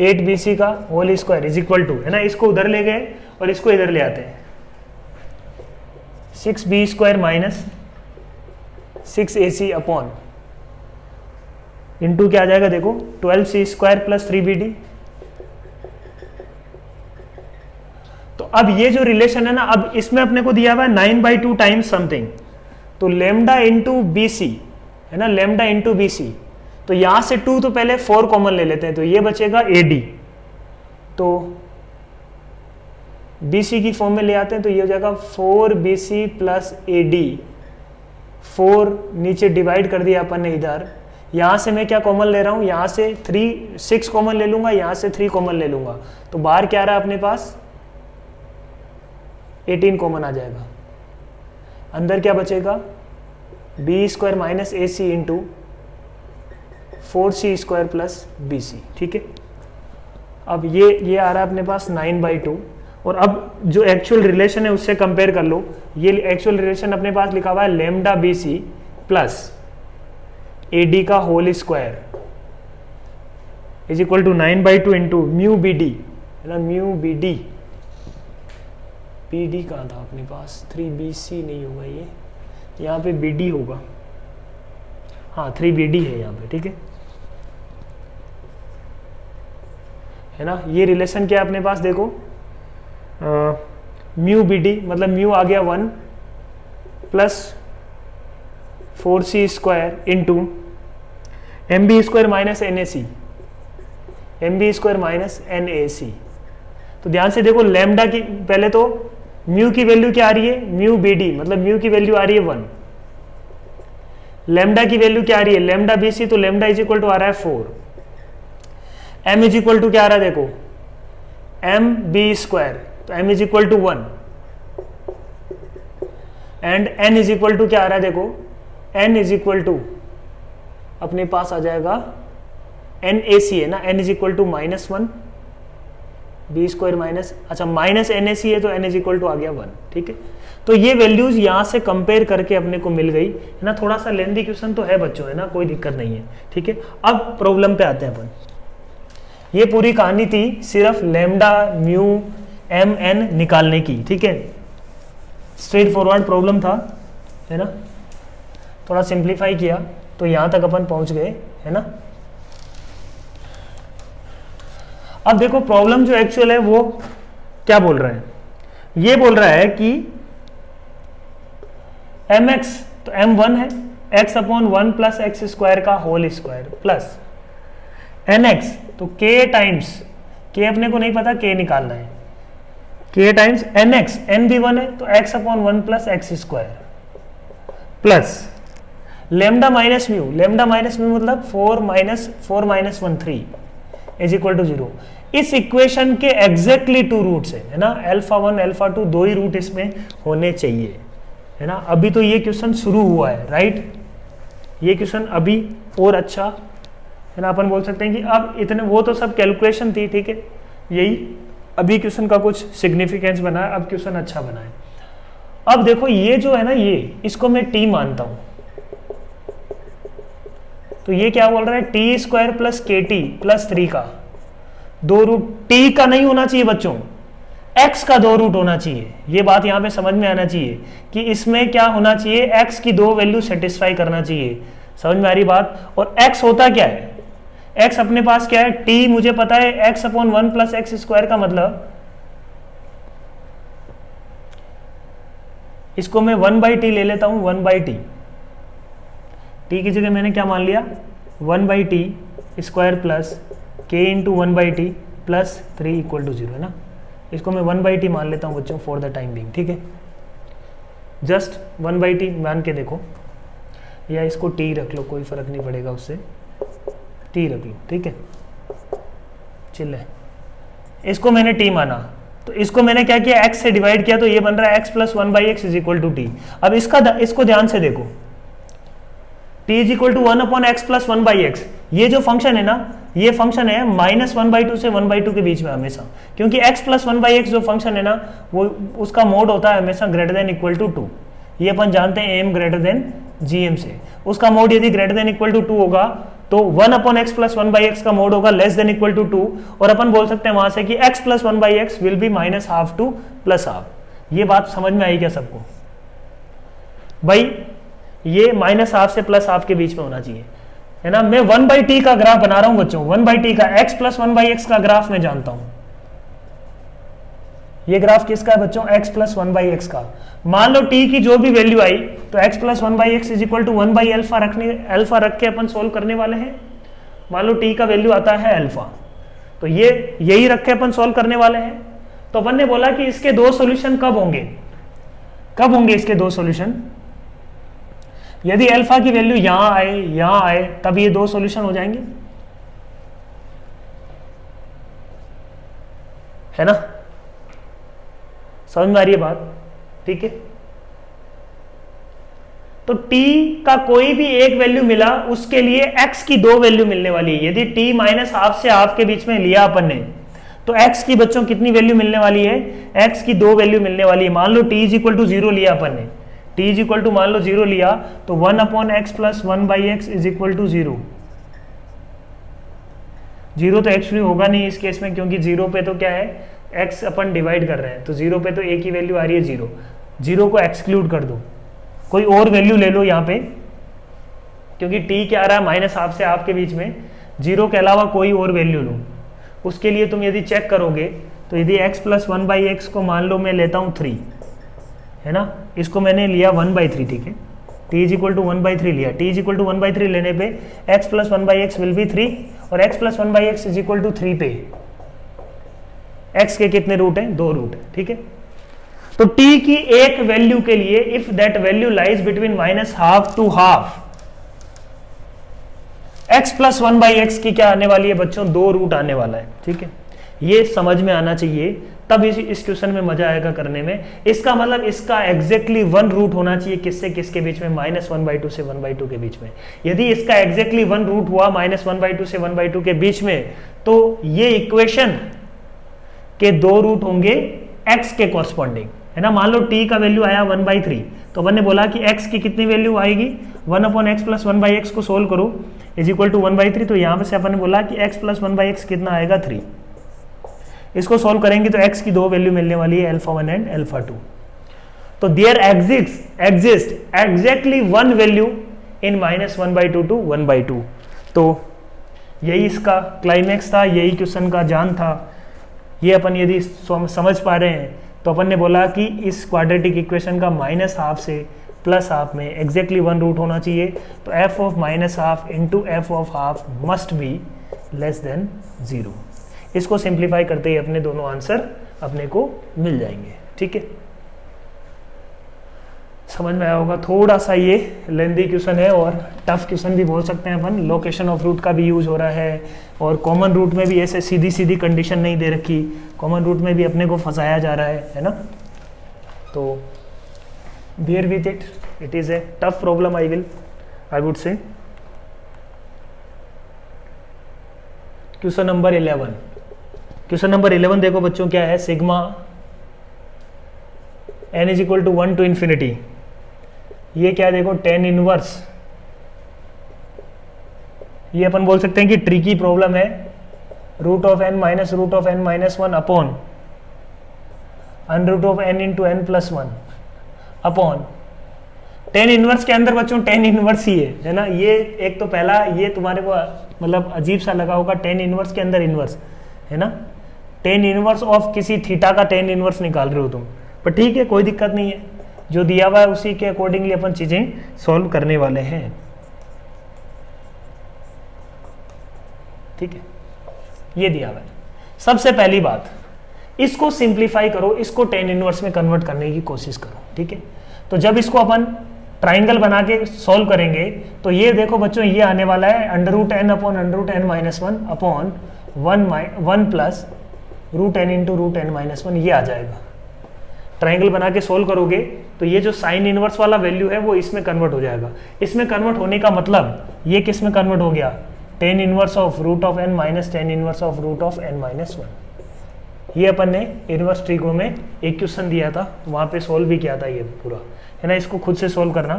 Speaker 1: 8bc का whole square is equal to, है ना, इसको उधर ले गए और इसको इधर ले आते हैं, 6b² minus 6ac upon into क्या आ जाएगा देखो 12c² प्लस 3bd। तो अब ये जो रिलेशन है ना, अब इसमें अपने को दिया हुआ है 9/2 टाइम्स समथिंग, तो लेमडा इंटू bc, है ना, लेमडा इंटू bc, तो यहां से 2 तो पहले 4 कॉमन ले लेते हैं, तो ये बचेगा ad, तो bc की फॉर्म में ले आते हैं तो ये हो जाएगा 4bc प्लस ad, 4 नीचे डिवाइड कर दिया अपन ने इधर, यहां से मैं क्या कॉमन ले रहा हूं, यहां से 6 कॉमन ले लूंगा, यहां से 3 कॉमन ले लूंगा, तो बाहर क्या आ रहा है अपने पास 18 कॉमन आ जाएगा, अंदर क्या बचेगा b² minus ac into 4c² plus bc, ठीक है। अब ये आ रहा है अपने पास 9/2, और अब जो एक्चुअल रिलेशन है उससे कंपेयर कर लो, ये एक्चुअल रिलेशन अपने पास लिखा हुआ है लेमडा bc प्लस ad का whole square is equal to 9/2 into mu bd है ना, mu B D, B D कहाँ था अपने पास, 3BC नहीं होगा ये, यहाँ पे बी डी होगा, हाँ 3BD है यहाँ पे, ठीक है ना। ये रिलेशन क्या है अपने पास देखो, म्यू बी डी मतलब म्यू आ गया 1 plus 4C square into MB square minus NAC, MB square minus NAC। तो ध्यान से देखो लैम्डा की, पहले तो म्यू की वैल्यू क्या आ रही है, म्यू बी डी मतलब म्यू की वैल्यू आ रही है 1, लैम्डा की वैल्यू क्या आ रही है, लैम्डा BC, तो लैम्डा इज इक्वल टू आ रहा है 4, m इज इक्वल टू क्या आ रहा है देखो, MB स्क्वायर, तो m is equal to 1 and n is equal to क्या आ रहा है देखो, n इज इक्वल टू अपने पास आ जाएगा NAC है ना, n is equal to -1 B square minus, अच्छा माइनस NAC है तो n इज इक्वल टू आ गया 1, ठीक है। तो ये वैल्यूज यहां से कंपेयर करके अपने को मिल गई है ना, थोड़ा सा लेंदी क्वेश्चन तो है बच्चों, है ना, कोई दिक्कत नहीं है, ठीक है। अब प्रॉब्लम पे आते हैं अपन, ये पूरी कहानी थी सिर्फ लैम्डा म्यू एम एन निकालने की, ठीक है, स्ट्रेट फॉरवर्ड प्रॉब्लम था, है ना, थोड़ा सिंप्लीफाई किया तो यहां तक अपन पहुंच गए, है ना। अब देखो प्रॉब्लम जो एक्चुअल है वो क्या बोल रहा है, ये बोल रहा है कि mx तो m1 है, x upon 1 plus x square का होल स्क्वायर प्लस nx तो k टाइम्स, k अपने को नहीं पता, k निकालना है, k टाइम्स nx, n भी 1 है तो x upon 1 plus x square plus lambda minus mu, lambda minus mu मतलब 4 माइनस 1 3 इज इक्वल टू 0। इस इक्वेशन के एग्जैक्टली 2 रूट्स है ना, अल्फा 1 अल्फा 2 दो ही रूट इसमें होने चाहिए, है ना। अभी तो ये क्वेश्चन शुरू हुआ है, राइट, ये क्वेश्चन अभी और अच्छा, है ना, अपन बोल सकते हैं कि अब इतने, वो तो सब कैलकुलेशन थी, ठीक है, यही अभी क्वेश्चन का कुछ सिग्निफिकेंस बना है, अब क्वेश्चन अच्छा बना है। अब देखो ये जो है ना, ये इसको मैं टी मानता हूं, तो ये क्या बोल रहा है, टी स्क्वायर प्लस के टी प्लस 3 का 2 रूट, टी का नहीं होना चाहिए बच्चों, x का 2 रूट होना चाहिए, ये बात यहां पे समझ में आना चाहिए कि इसमें क्या होना चाहिए, x की 2 वैल्यू सेटिस्फाई करना चाहिए, समझ में आ रही बात। और x होता क्या है, x अपने पास क्या है, t मुझे पता है x upon 1 plus x square का मतलब, इसको मैं 1/t ले लेता हूं, 1/t, t की जगह मैंने क्या मान लिया, 1/t square plus k into 1/t plus 3 equal to 0, है ना। इसको मैं 1/t मान लेता हूं बच्चों फॉर द टाइम बिंग, ठीक है, जस्ट 1/t मान के देखो, या इसको t रख लो, कोई फर्क नहीं पड़ेगा उससे, t रख लो, ठीक है, चिल है। इसको मैंने t माना, तो इसको मैंने क्या किया, x से डिवाइड किया, तो ये बन रहा है x plus 1/x is equal to T. अब इसको ध्यान से देखो, t is equal to 1 upon X plus 1/x, ये जो फंक्शन है ना, ये फंक्शन है -1/2 से 1/2 के बीच में हमेशा, क्योंकि x प्लस 1/x जो फंक्शन है ना, वो उसका मोड होता है हमेशा ग्रेटर देन इक्वल टू 2, ये अपन जानते हैं m ग्रेटर देन gm से, उसका मोड यदि ग्रेटर देन इक्वल टू 2 होगा तो 1 अपॉन एक्स प्लस 1/x का मोड होगा लेस देन इक्वल टू 2, और अपन बोल सकते हैं वहां से कि x plus 1/x will be -half two plus half. ये बात समझ में आई क्या सबको भाई, ये -half से प्लस हाफ के बीच में होना चाहिए, है ना। मैं 1/t का ग्राफ बना रहा हूं बच्चों, 1/t का, x प्लस 1/x का ग्राफ मैं जानता हूं, ये ग्राफ किसका है बच्चों, x प्लस 1/x का। मान लो t की जो भी वैल्यू आई तो x plus 1/x is equal to 1/अल्फा अल्फा रख के अपन सोल्व करने वाले हैं। मान लो t का वैल्यू आता है अल्फा, तो ये यही रख के अपन सोल्व करने वाले हैं। तो अपन ने बोला कि इसके 2 सॉल्यूशन कब होंगे इसके 2 सॉल्यूशन, यदि अल्फा की वैल्यू यहां आए तब ये 2 सॉल्यूशन हो जाएंगे, है ना, समझ में आ रही है बात, ठीक है। तो t का कोई भी एक वैल्यू मिला, उसके लिए x की 2 वैल्यू मिलने वाली है। यदि t -half से हाफ के बीच में लिया अपन ने, तो x की बच्चों कितनी वैल्यू मिलने वाली है, x की 2 वैल्यू मिलने वाली है। मान लो t इज इक्वल टू 0 लिया अपन ने, t इज इक्वल टू मान लो 0 लिया, तो 1 upon X plus 1/x is equal to 0। Zero तो एक्चुअली होगा नहीं इस केस में, क्योंकि जीरो पे तो क्या है, एक्स अपन डिवाइड कर रहे हैं, तो जीरो पे तो एक ही वैल्यू आ रही है जीरो, जीरो को एक्सक्लूड कर दो, कोई और वैल्यू ले लो यहाँ पे, क्योंकि टी क्या आ रहा है माइनस हाफ से हाफ के बीच में, जीरो के अलावा कोई और वैल्यू लो। उसके लिए तुम यदि चेक करोगे तो यदि x प्लस 1/x को मान लो मैं लेता हूँ 3, है ना, इसको मैंने लिया 1/3, ठीक है, t इज इक्वल टू 1/3 लिया, t इज इक्वल टू 1/3 लेने पे x plus 1/x will be 3 और x plus 1/x is equal to 3 पे x के कितने रूट हैं, 2 रूट है, ठीक है। तो t की एक वैल्यू के लिए if that value lies between -½ to half, x plus 1/x की क्या आने वाली है बच्चों, 2 रूट आने वाला है, ठीक है। ये समझ में आना चाहिए, तब इस क्वेश्चन में मजा आएगा करने में। इसका मतलब इसका एग्जैक्टली 1 रूट होना चाहिए, किससे किसके बीच में, -1/2 से 1/2 के बीच में। यदि इसका एग्जैक्टली 1 रूट हुआ -1/2 से 1/2 के बीच में, तो ये इक्वेशन के 2 रूट होंगे x के कॉरस्पॉन्डिंग, है ना। मान लो t का वैल्यू आया 1/3, तो अपन ने बोला कि x की कितनी वैल्यू आएगी, 1/x प्लस 1/x को सोल्व करो इज इक्वल टू 1/3, तो यहाँ पे से अपन ने बोला कि x प्लस 1/x कितना आएगा 3। इसको सोल्व करेंगे तो x की 2 वैल्यू मिलने वाली है, α1 एंड α2। तो there exist exactly 1 value in -1/2 to 1/2। तो यही इसका क्लाइमैक्स था, यही क्वेश्चन का जान था। ये अपन यदि समझ पा रहे हैं तो अपन ने बोला कि इस क्वाड्रेटिक इक्वेशन का -½ से +½ में एग्जैक्टली 1 रूट होना चाहिए, तो f of -½ into f of half must be less than 0। इसको सिंप्लीफाई करते ही अपने दोनों आंसर अपने को मिल जाएंगे, ठीक है। समझ में आया होगा, थोड़ा सा ये लेंदी क्वेश्चन है और टफ क्वेश्चन भी बोल सकते हैं अपन। लोकेशन ऑफ रूट का भी यूज हो रहा है और कॉमन रूट में भी ऐसे सीधी सीधी कंडीशन नहीं दे रखी, कॉमन रूट में भी अपने को फंसाया जा रहा है ना। तो bear with it, it is a tough problem, I would say। Question number 11, question number 11 देखो बच्चों क्या है, sigma n is equal to 1 to infinity, ये क्या देखो tan इनवर्स, ये अपन बोल सकते हैं कि ट्रिकी प्रॉब्लम है, root of n minus root of n minus 1 upon under root of n into n plus 1 upon tan inverse के अंदर बच्चों tan इनवर्स ही है ना। ये एक तो पहला ये तुम्हारे को मतलब अजीब सा लगा होगा, tan इनवर्स के अंदर इनवर्स है ना, tan इनवर्स ऑफ किसी थीटा का tan इनवर्स निकाल रहे हो तुम, पर ठीक है कोई दिक्कत नहीं है, जो दिया हुआ है उसी के अकॉर्डिंगली अपन चीजें सॉल्व करने वाले हैं, ठीक है। ये दिया हुआ है। सबसे पहली बात, इसको सिंप्लीफाई करो, इसको tan इनवर्स में कन्वर्ट करने की कोशिश करो, ठीक है। तो जब इसको अपन ट्राइंगल बना के सॉल्व करेंगे तो ये देखो बच्चों ये आने वाला है under root n upon under root n minus 1 upon 1 plus root n into root n minus 1, ये आ जाएगा। ट्राइंगल बना के सोल्व करोगे तो ये जो साइन इनवर्स वाला वैल्यू है वो इसमें कन्वर्ट हो जाएगा। इसमें कन्वर्ट होने का मतलब ये किस में कन्वर्ट हो गया, tan inverse of root of n minus tan inverse of root of n minus 1। ये अपन ने इनवर्स ट्रिगो में एक क्वेश्चन दिया था, वहां पे सोल्व भी किया था ये पूरा, है ना। इसको खुद से सोल्व करना,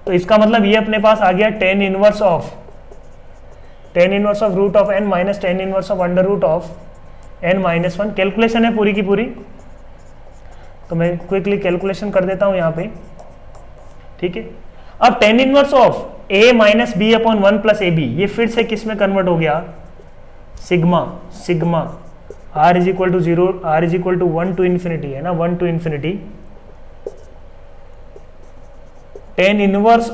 Speaker 1: तो इसका मतलब ये अपने पास आ गया tan inverse of root of n minus tan inverse of under root of n minus 1। Calculation है पूरी की पूरी, तो मैं क्विकली कैलकुलेशन कर देता हूं यहाँ पे, ठीक है। अब tan inverse of a minus B upon 1 plus A B, ये फिर से किस में कन्वर्ट हो गया, sigma r is equal to 0, r is equal to 1 to infinity, है ना, 1 to infinity tan inverse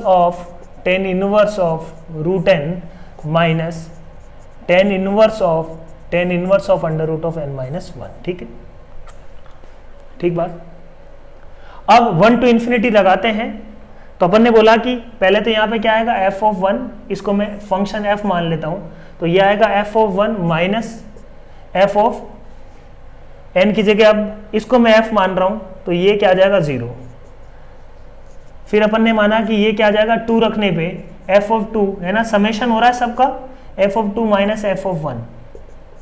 Speaker 1: of root n minus tan inverse of under root of n minus 1, ठीक है, ठीक बात। अब 1 टू इन्फिनिटी लगाते हैं, तो अपन ने बोला कि पहले तो यहाँ पे क्या आएगा f ऑफ 1, इसको मैं फंक्शन f मान लेता हूं, तो ये आएगा f of 1 minus f of n की जगह अब इसको मैं f मान रहा हूं, तो ये क्या आ जाएगा 0। फिर अपन ने माना कि ये क्या आ जाएगा 2 रखने पे f ऑफ 2, है ना, समेशन हो रहा है सबका, f of 2 minus f of 1,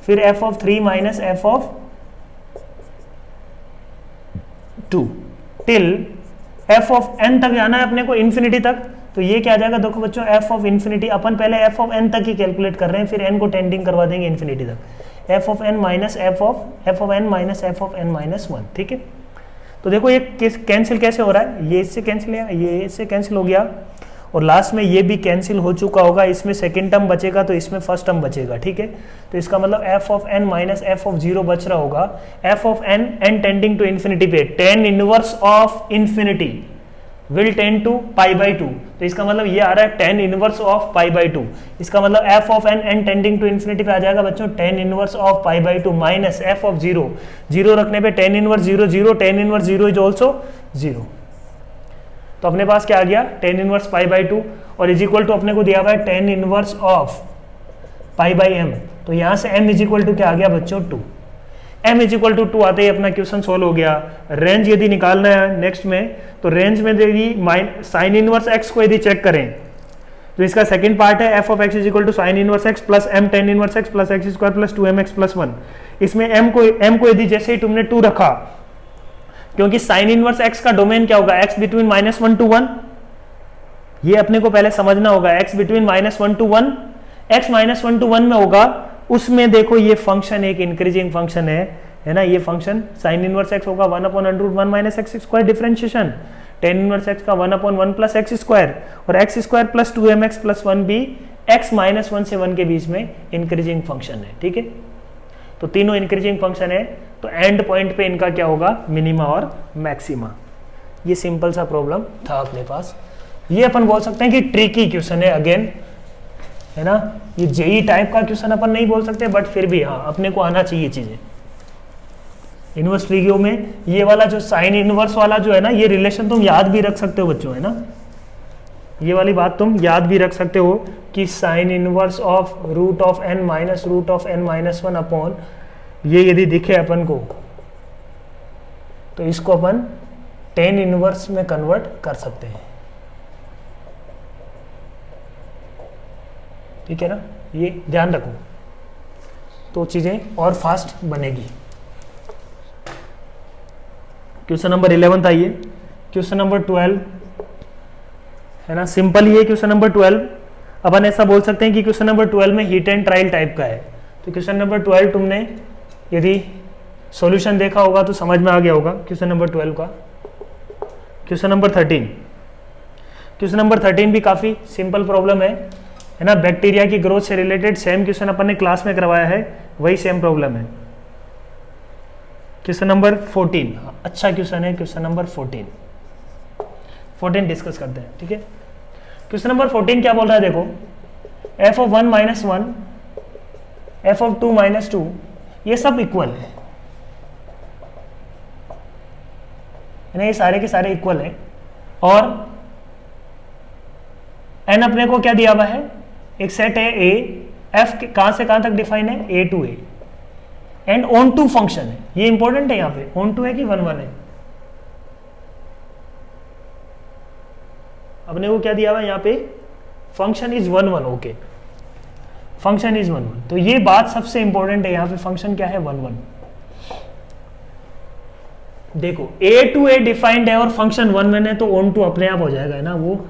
Speaker 1: फिर f of 3 minus f of 2 till f of n तक जाना है अपने को इन्फिनिटी तक, तो ये क्या आ जाएगा, देखो बच्चों एफ ऑफ इन्फिनिटी, अपन पहले एफ ऑफ एन तक ही कैलकुलेट कर रहे हैं, फिर एन को टेंडिंग करवा देंगे इन्फिनिटी तक, F of N minus F of N minus F of N minus 1, ठीक है। तो देखो ये कैंसिल कैसे हो रहा है, ये इससे कैंसिल है, ये इससे कैंसिल हो गया, और लास्ट में ये भी कैंसिल हो चुका होगा, इसमें सेकंड टर्म बचेगा तो इसमें फर्स्ट टर्म बचेगा, ठीक है। तो इसका मतलब F of N minus F of 0 बच रहा होगा, F of N N tending to infinity पे tan inverse of infinity will tend to pi by 2, तो इसका मतलब ये आ रहा है tan inverse of pi by 2, इसका मतलब F of N N tending to infinity पे आ जाएगा बच्चों tan inverse of pi by 2 minus F of 0, 0 रखने पे tan inverse 0 0, tan inverse 0 is also 0, तो अपने पास क्या आ गया tan इनवर्स पाई बाई 2, और इज इक्वल टू अपने को दिया हुआ है tan inverse of pi by m, तो यहां से m इज इक्वल टू क्या आ गया बच्चों 2, m इज इक्वल टू 2 आते ही अपना क्वेश्चन सोल्व हो गया। रेंज यदि निकालना है नेक्स्ट में, तो रेंज में यदि साइन इनवर्स x को यदि चेक करें, तो इसका सेकंड पार्ट है f of x is equal to sine inverse x plus m tan inverse x plus x square plus 2mx plus 1, इसमें m को यदि जैसे ही तुमने 2 रखा, क्योंकि साइन इनवर्स x का डोमेन क्या होगा, x बिटवीन -1 to 1, ये अपने को पहले समझना होगा, x between -1 to 1, x -1 to 1 में होगा, उसमें देखो ये फंक्शन एक इंक्रीजिंग फंक्शन है ना, ये फंक्शन साइन इनवर्स x होगा 1/√1 minus x square differentiation, tan inverse x का 1/1 प्लस एक्स स्क्वायर, और x square plus 2mx plus 1 भी x -1 से 1 के बीच में इंक्रीजिंग फंक्शन है, ठीक है। तो तीनों इंक्रीजिंग फंक्शन है, तो एंड पॉइंट पे इनका क्या होगा, मिनिमा और मैक्सिमा। ये सिंपल सा प्रॉब्लम था अपने पास, ये अपन बोल सकते हैं कि ट्रिकी क्वेश्चन है अगेन, है ना, ये जेई टाइप का क्वेश्चन अपन नहीं बोल सकते, बट फिर भी हाँ अपने को आना चाहिए चीजें। इनवर्स ट्रिगियो में ये वाला जो साइन इनवर्स वाला जो है ना, ये रिलेशन तुम याद भी रख सकते हो बच्चों, है ना, ये वाली बात तुम याद भी रख सकते हो कि sine inverse of root of n minus root of n minus 1 upon, ये यदि दिखे अपन को, तो इसको अपन tan इनवर्स में कन्वर्ट कर सकते हैं, ठीक है ना, ये ध्यान रखो, तो चीजें और फास्ट बनेगी। क्वेश्चन नंबर 11 था ये, क्वेश्चन नंबर 12 है ना, सिंपल ही है क्वेश्चन नंबर 12। अपन ऐसा बोल सकते हैं कि क्वेश्चन नंबर 12 में हिट एंड ट्रायल टाइप का है, तो क्वेश्चन नंबर 12 तुमने यदि सॉल्यूशन देखा होगा तो समझ में आ गया होगा क्वेश्चन नंबर 12 का। क्वेश्चन नंबर 13, क्वेश्चन नंबर 13 भी काफी सिंपल प्रॉब्लम है ना, बैक्टीरिया की ग्रोथ से रिलेटेड सेम क्वेश्चन अपन ने क्लास में करवाया है, वही सेम प्रॉब्लम है। क्वेश्चन नंबर 14, अच्छा क्वेश्चन है क्वेश्चन नंबर 14 डिस्कस करते हैं, ठीक है। क्वेश्चन नंबर 14 क्या बोल रहा है, देखो f of 1 minus 1, f of 2 minus 2, ये सब इक्वल है ना, ये सारे के सारे इक्वल है, और n अपने को क्या दिया हुआ है, एक सेट है a, f कहां से कहां तक डिफाइन है, a to a, and onto function है, ये इंपॉर्टेंट है, यहां पे ऑन टू है कि 1 1 है, अपने को क्या दिया हुआ है यहाँ पे, function is 1 1, okay, function is 1 1, तो ये बात सबसे इंपॉर्टेंट है, यहाँ पे फंक्शन क्या है 1 1। देखो a टू a डिफाइंड है और फंक्शन 1 1 है, तो ऑन टू अपने आप हो जाएगा, है ना, वो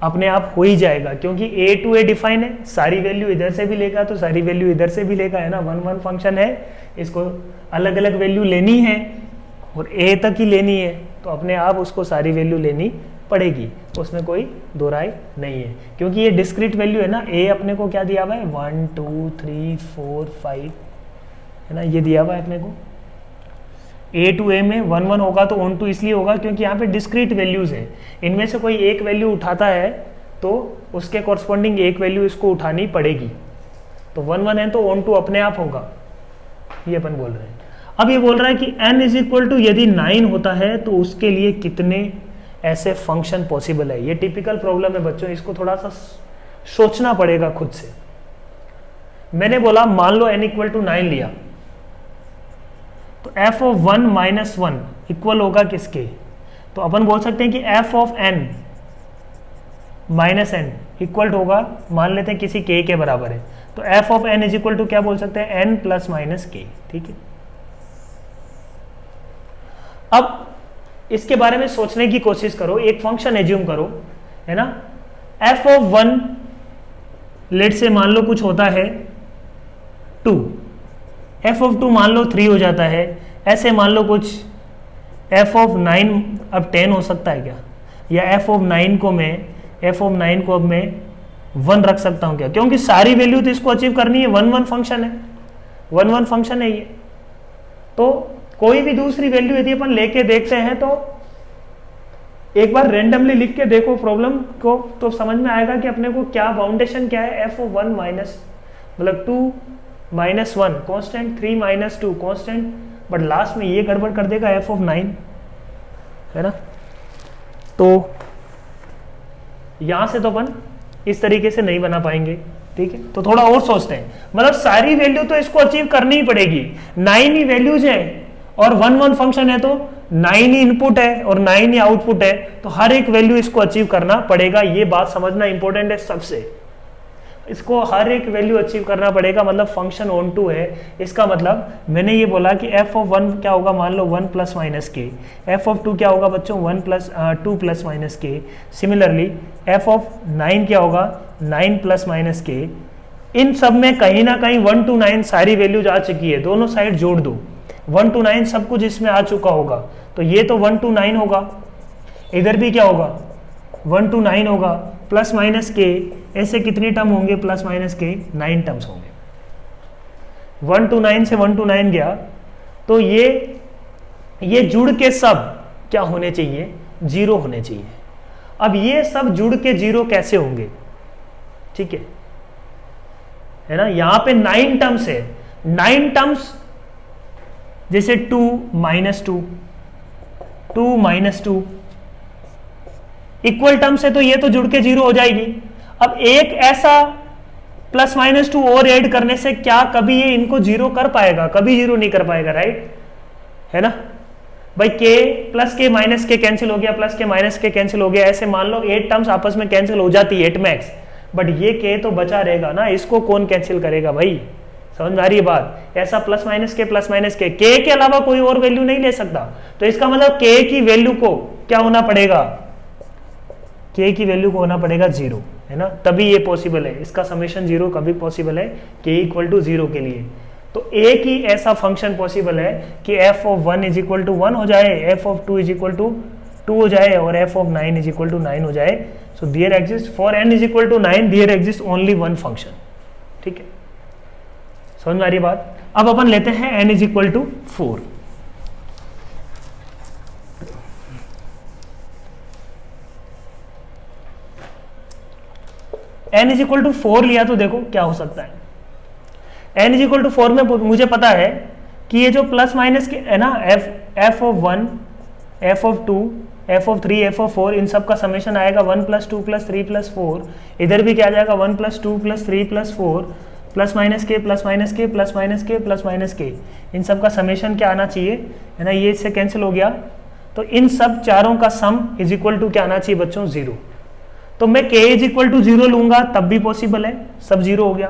Speaker 1: अपने आप हो ही जाएगा, क्योंकि a टू a डिफाइन है, सारी वैल्यू इधर से भी लेगा तो सारी वैल्यू इधर से भी लेगा, है ना, 1 1 फंक्शन है, इसको अलग अलग वैल्यू लेनी है और a तक ही लेनी है, तो अपने आप उसको सारी वैल्यू लेनी पड़ेगी, उसमें कोई दो राय नहीं है, क्योंकि ये डिस्क्रीट वैल्यू है ना, a अपने को क्या दिया हुआ है 1 2 3 4 5, है ना, ये दिया हुआ है अपने को, a टू a में 1 1 होगा तो ऑन टू इसलिए होगा क्योंकि यहाँ पे डिस्क्रीट वैल्यूज है, इनमें से कोई एक वैल्यू उठाता है तो उसके कॉरस्पॉन्डिंग एक वैल्यू इसको उठानी पड़ेगी, तो 1 1 है तो ऑन टू अपने आप होगा, ये अपन बोल रहे हैं। अब ये बोल रहा है कि n इज इक्वल टू यदि 9 होता है तो उसके लिए कितने ऐसे फंक्शन पॉसिबल है, ये टिपिकल प्रॉब्लम है बच्चों, इसको थोड़ा सा सोचना पड़ेगा खुद से। मैंने बोला मान लो n इक्वल टू 9 लिया, तो f ऑफ 1 माइनस 1 इक्वल होगा किसके, तो अपन बोल सकते हैं कि f of n minus n equal होगा, मान लेते हैं किसी k के बराबर है, तो f of n is equal to क्या बोल सकते हैं, n प्लस माइनस k, ठीक है। अब इसके बारे में सोचने की कोशिश करो, एक फंक्शन एज्यूम करो, है ना, एफ ऑफ 1 लेट से मान लो कुछ होता है 2, एफ ऑफ 2 मान लो 3 हो जाता है, ऐसे मान लो कुछ एफ ऑफ 9 अब 10 हो सकता है क्या, या एफ ऑफ 9 को अब मैं 1 रख सकता हूं क्या, क्योंकि सारी वैल्यू तो इसको अचीव करनी है, 1 1 फंक्शन है, 1 1 फंक्शन है ये। तो कोई भी दूसरी वैल्यू यदि अपन लेके देखते हैं तो एक बार रेंडमली लिख के देखो प्रॉब्लम को, तो समझ में आएगा कि अपने को क्या बाउंडेशन क्या है, एफ ऑफ 1 माइनस मतलब 2 minus 1 constant, 3 minus 2 constant, but last में ये गड़बड़ कर देगा एफ ऑफ 9, है ना। तो यहां से तो अपन इस तरीके से नहीं बना पाएंगे, ठीक है। तो थोड़ा और सोचते हैं, मतलब सारी वैल्यू तो इसको अचीव करनी ही पड़ेगी, 9 ही वैल्यूज है और 1 1 फंक्शन है, तो 9 ही इनपुट है और 9 ही आउटपुट है, तो हर एक वैल्यू इसको अचीव करना पड़ेगा। ये बात समझना इंपॉर्टेंट है सबसे, इसको हर एक वैल्यू अचीव करना पड़ेगा, मतलब फंक्शन ऑन टू है। इसका मतलब मैंने ये बोला कि एफ ऑफ 1 क्या होगा, मान लो 1 प्लस माइनस के, एफ ऑफ 2 क्या होगा बच्चों 2 प्लस माइनस के, सिमिलरली एफ ऑफ 9 क्या होगा 9 प्लस माइनस के। इन सब में कहीं ना कहीं 1 to 9 सारी वैल्यूज आ चुकी है, दोनों साइड जोड़ दो, 1 to 9 सब कुछ इसमें आ चुका होगा, तो ये तो 1 to 9 होगा, इधर भी क्या होगा 1 to 9 होगा, प्लस माइनस के ऐसे कितनी टर्म होंगे, प्लस माइनस के 9 टर्म्स होंगे। 1 to 9 से 1 to 9 गया, तो ये जुड़ के सब क्या होने चाहिए, 0 होने चाहिए। अब ये सब जुड़ के 0 कैसे होंगे, ठीक है ना। यहां पे 9 टर्म्स है, 9 टर्म्स जैसे 2 माइनस 2, 2 माइनस 2 इक्वल टर्म्स है, तो ये तो जुड़ के 0 हो जाएगी। अब एक ऐसा प्लस माइनस 2 और ऐड करने से क्या कभी ये इनको 0 कर पाएगा, कभी 0 नहीं कर पाएगा, राइट, है ना भाई। के प्लस के माइनस के कैंसिल हो गया, प्लस के माइनस के कैंसिल हो गया, ऐसे मान लो 8 टर्म्स आपस में कैंसिल हो जाती है 8 मैक्स, बट ये के तो बचा रहेगा ना, इसको कौन कैंसिल करेगा भाई, समझ में आ रही है बात। ऐसा प्लस माइनस के अलावा कोई और वैल्यू नहीं ले सकता, तो इसका मतलब के की वैल्यू को क्या होना पड़ेगा, के की वैल्यू को होना पड़ेगा 0, है ना, तभी ये पॉसिबल है। इसका समेशन 0 कभी पॉसिबल है, के इक्वल टू 0 के लिए। तो एक ही ऐसा फंक्शन पॉसिबल है कि F of 1 is equal to 1 हो जाए, F of 2 is equal to 2 हो जाए, और F of 9 is equal to 9 हो जाए। So there exist for n is equal to 9 there exist only one function, ठीक है, समझ में आ रही बात। अब अपन लेते हैं n is equal to 4। n is equal to 4 लिया तो देखो क्या हो सकता है। n इज इक्वल टू 4 में मुझे पता है कि ये जो प्लस माइनस के है ना, F of 1, F of 2, F of 3, F of 4, इन सब का समेशन आएगा 1 प्लस 2 प्लस 3 प्लस 4। इधर भी क्या आ जाएगा 1 plus 2 plus 3 plus 4 plus minus के प्लस माइनस के प्लस माइनस के प्लस माइनस के, इन सब का समेशन क्या आना चाहिए, है ना, ये इससे कैंसिल हो गया। तो इन सब चारों का सम इज इक्वल टू क्या आना चाहिए बच्चों, 0। तो मैं k इज इक्वल टू 0 लूंगा तब भी पॉसिबल है, सब 0 हो गया।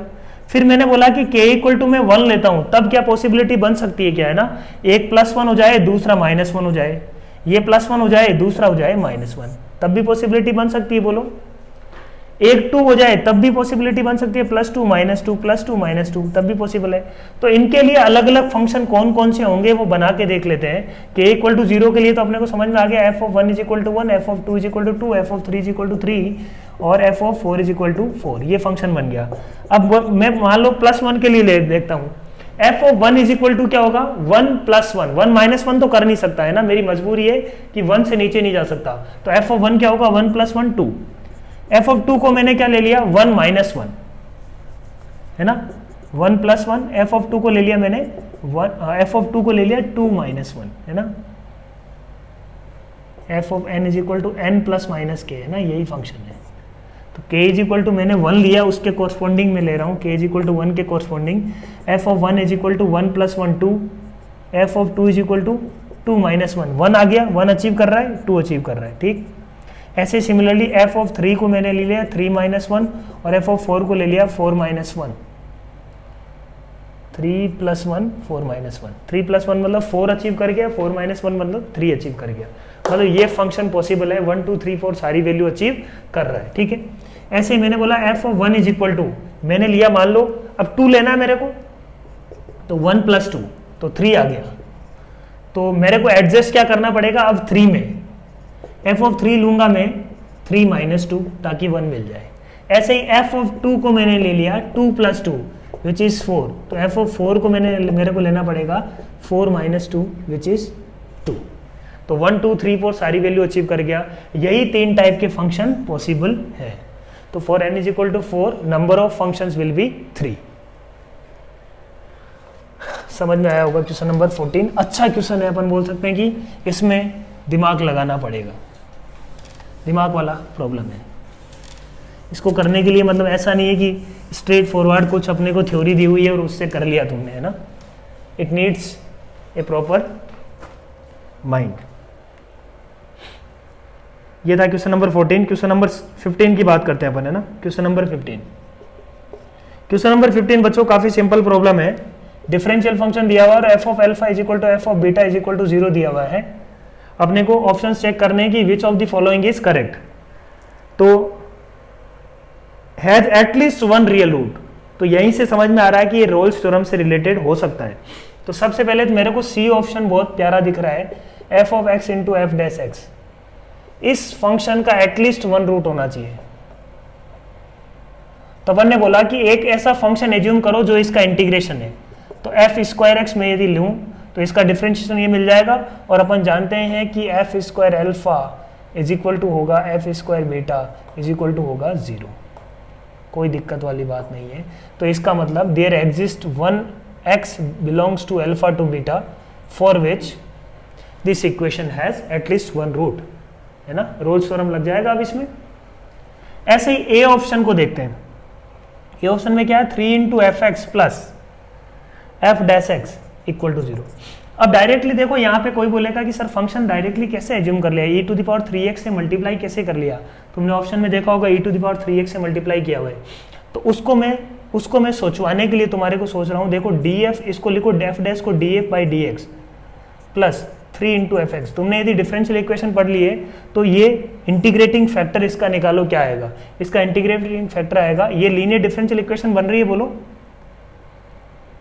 Speaker 1: फिर मैंने बोला कि k इक्वल टू मैं 1 लेता हूं, तब क्या पॉसिबिलिटी बन सकती है, क्या है ना, एक +1 हो जाए, दूसरा -1 हो जाए, ये +1 हो जाए, दूसरा हो जाए -1, तब भी पॉसिबिलिटी बन सकती है, बोलो। एक 2 हो जाए तब भी पॉसिबिलिटी बन सकती है, +2 -2 +2 -2, तब भी पॉसिबल है। तो इनके लिए अलग अलग फंक्शन कौन कौन से होंगे वो बना के देख लेते हैं। k इक्वल टू 0 के लिए तो अपने को समझ में आ गया, F of 1 is equal to 1, F of 2 is equal to 2, F of 3 is equal to 3 और F of 4 is equal to 4, ये फंक्शन बन गया। अब मैं मान लो +1 के लिए देखता हूँ, F of 1 is equal to क्या होगा, 1 + 1, 1 - 1 तो कर नहीं सकता, है ना, मेरी मजबूरी है कि 1 से नीचे नहीं जा सकता। तो एफ ऑफ 1 क्या होगा, 1 + 1 2, एफ ऑफ 2 को मैंने क्या ले लिया, 1 - 1, है ना, 1 + 1, एफ ऑफ 2 को ले लिया मैंने एफ ऑफ 2 को ले लिया 2 - 1, है ना, F of n is equal to n + - k, है ना, यही फंक्शन है। तो k इज इक्वल टू मैंने 1 लिया, उसके कोरस्पॉन्डिंग में ले रहा हूँ, k इज इक्वल टू 1 के corresponding, F of 1 is equal to 1 + 1 2, F of 2 is equal to 2 - 1, 1 आ गया, 1 अचीव कर रहा है, 2 अचीव कर रहा है, ठीक। ऐसे सिमिलरली एफ ऑफ 3 को मैंने ले लिया 3 - 1 और एफ ऑफ 4 को ले लिया 4 - 1, 3 + 1 4 - 1, 3 + 1 मतलब 4 अचीव कर गया, 4 - 1 मतलब 3 अचीव कर गया। मतलब ये फंक्शन पॉसिबल है, 1 2 3 4 सारी वैल्यू अचीव कर रहा है, ठीक है। ऐसे ही मैंने बोला F of 1 is equal to, मैंने लिया मान लो अब 2 लेना है मेरे को, तो 1 + 2 तो 3 आ गया। तो मेरे को एडजस्ट क्या करना पड़ेगा अब 3 में, एफ ऑफ 3 लूंगा मैं 3 - 2 ताकि 1 मिल जाए। ऐसे ही एफ ऑफ 2 को मैंने ले लिया 2 + 2 विच इज 4, तो एफ ऑफ 4 को मेरे को लेना पड़ेगा 4 - 2 विच इज 2। तो 1 2 3 4 सारी वैल्यू अचीव कर गया। यही 3 टाइप के फंक्शन पॉसिबल है। तो for n = 4 number of functions will be 3। समझ में आया होगा क्वेश्चन नंबर 14। अच्छा क्वेश्चन है, अपन बोल सकते हैं कि इसमें दिमाग लगाना पड़ेगा, दिमाग वाला प्रॉब्लम है। इसको करने के लिए मतलब ऐसा नहीं है कि स्ट्रेट फॉरवर्ड कुछ अपने को थ्योरी दी हुई है और उससे कर लिया तुमने, है ना। It needs a proper mind. ये था क्वेश्चन नंबर 14। क्वेश्चन नंबर 15 की बात करते हैं अपन, है ना। क्वेश्चन नंबर 15, क्वेश्चन नंबर 15 बच्चों काफी सिंपल प्रॉब्लम है। डिफरेंशियल फंक्शन दिया हुआ और F of alpha is equal to F of beta is equal to 0 दिया हुआ है। अपने को ऑप्शन चेक करने की which of the following is correct. तो हैज एटलीस्ट 1 रियल रूट, तो यहीं से समझ में आ रहा है कि ये रोल्स थ्योरम से रिलेटेड हो सकता है। तो सबसे पहले तो मेरे को सी ऑप्शन बहुत प्यारा दिख रहा है, F of x into F dash x. इस फंक्शन का एटलीस्ट 1 रूट होना चाहिए। तो अपन ने बोला कि एक ऐसा फंक्शन एज्यूम करो जो इसका इंटीग्रेशन है। तो f² x में यदि लूं तो इसका डिफरेंशिएशन ये मिल जाएगा, और अपन जानते हैं कि f² alpha is equal to होगा f² beta is equal to होगा 0। कोई दिक्कत वाली बात नहीं है। तो इसका मतलब there exist 1 x belongs to alpha to beta for which this equation has at least 1 root, है ना। रोल्स थ्योरम लग जाएगा अब इसमें। ऐसे ही ए ऑप्शन को देखते हैं। ए ऑप्शन में क्या है, 3 × fx plus F dash x equal to 0। अब डायरेक्टली देखो, यहाँ पे कोई बोलेगा कि सर फंक्शन डायरेक्टली कैसे एज्यूम कर लिया, e⁻3x से मल्टीप्लाई कैसे कर लिया। तुमने ऑप्शन में देखा होगा e⁻3x से मल्टीप्लाई किया हुआ है। तो उसको मैं सोचवाने के लिए तुम्हारे को सोच रहा हूँ। देखो df, इसको लिखो f डैश को df/dx प्लस 3 × fx। तुमने यदि डिफरेंशियल इक्वेशन पढ़ लिए तो ये इंटीग्रेटिंग फैक्टर इसका निकालो, क्या आएगा। इसका इंटीग्रेटिंग फैक्टर आएगा, ये लीनियर डिफरेंशियल इक्वेशन बन रही है, बोलो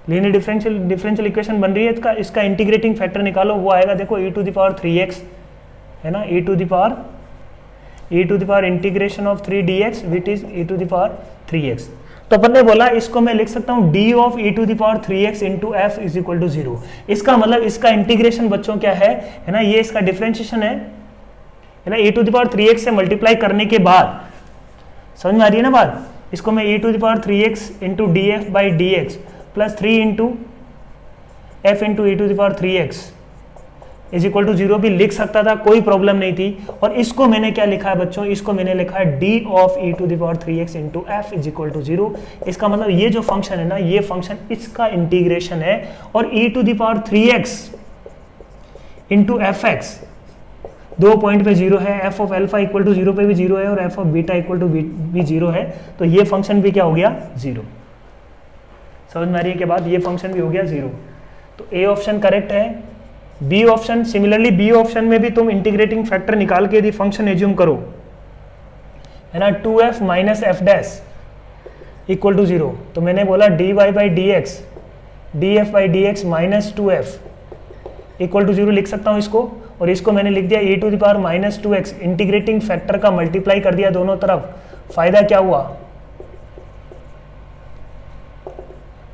Speaker 1: लीनियर डिफरेंशियल इक्वेशन बन रही है। इसका इंटीग्रेटिंग फैक्टर निकालो, वो आएगा देखो e⁻3x, है ना। e⁻ integration of 3dx which is e⁻3x। तो अपन ने बोला इसको मैं लिख सकता हूँ d of e⁻3x into F is equal to 0। इसका मतलब इसका इंटीग्रेशन बच्चों क्या है ना, ये इसका डिफरेंशिएशन है ना। e⁻3x से मल्टीप्लाई करने के बाद, समझ में आ रही है ना बात। इसको मैं e⁻3x into df/dx plus 3 × f into e⁻3x is equal to 0 भी लिख सकता था, कोई प्रॉब्लम नहीं थी। और इसको मैंने क्या लिखा है बच्चों, इसको मैंने लिखा है d of e⁻3x into F is equal to 0। इसका मतलब ये जो फंक्शन है ना, ये फंक्शन इसका इंटीग्रेशन है, और e⁻3x into F x 2 point पे 0 है, F of alpha equal to 0 पे भी 0 है, और F of beta equal to भी 0 है। तो ये फंक्शन भी क्या हो गया, 0। समझ में आ रही है के बाद ये फंक्शन भी हो गया 0। तो ए ऑप्शन करेक्ट है। B option, similarly B option में भी तुम इंटीग्रेटिंग फैक्टर निकाल के यदि फंक्शन एज्यूम करो, है ना, 2f minus F dash equal to 0। तो मैंने बोला dy/dx df/dx minus 2f equal to 0 लिख सकता हूँ इसको। और इसको मैंने लिख दिया e⁻−2x, इंटीग्रेटिंग फैक्टर का मल्टीप्लाई कर दिया दोनों तरफ। फायदा क्या हुआ,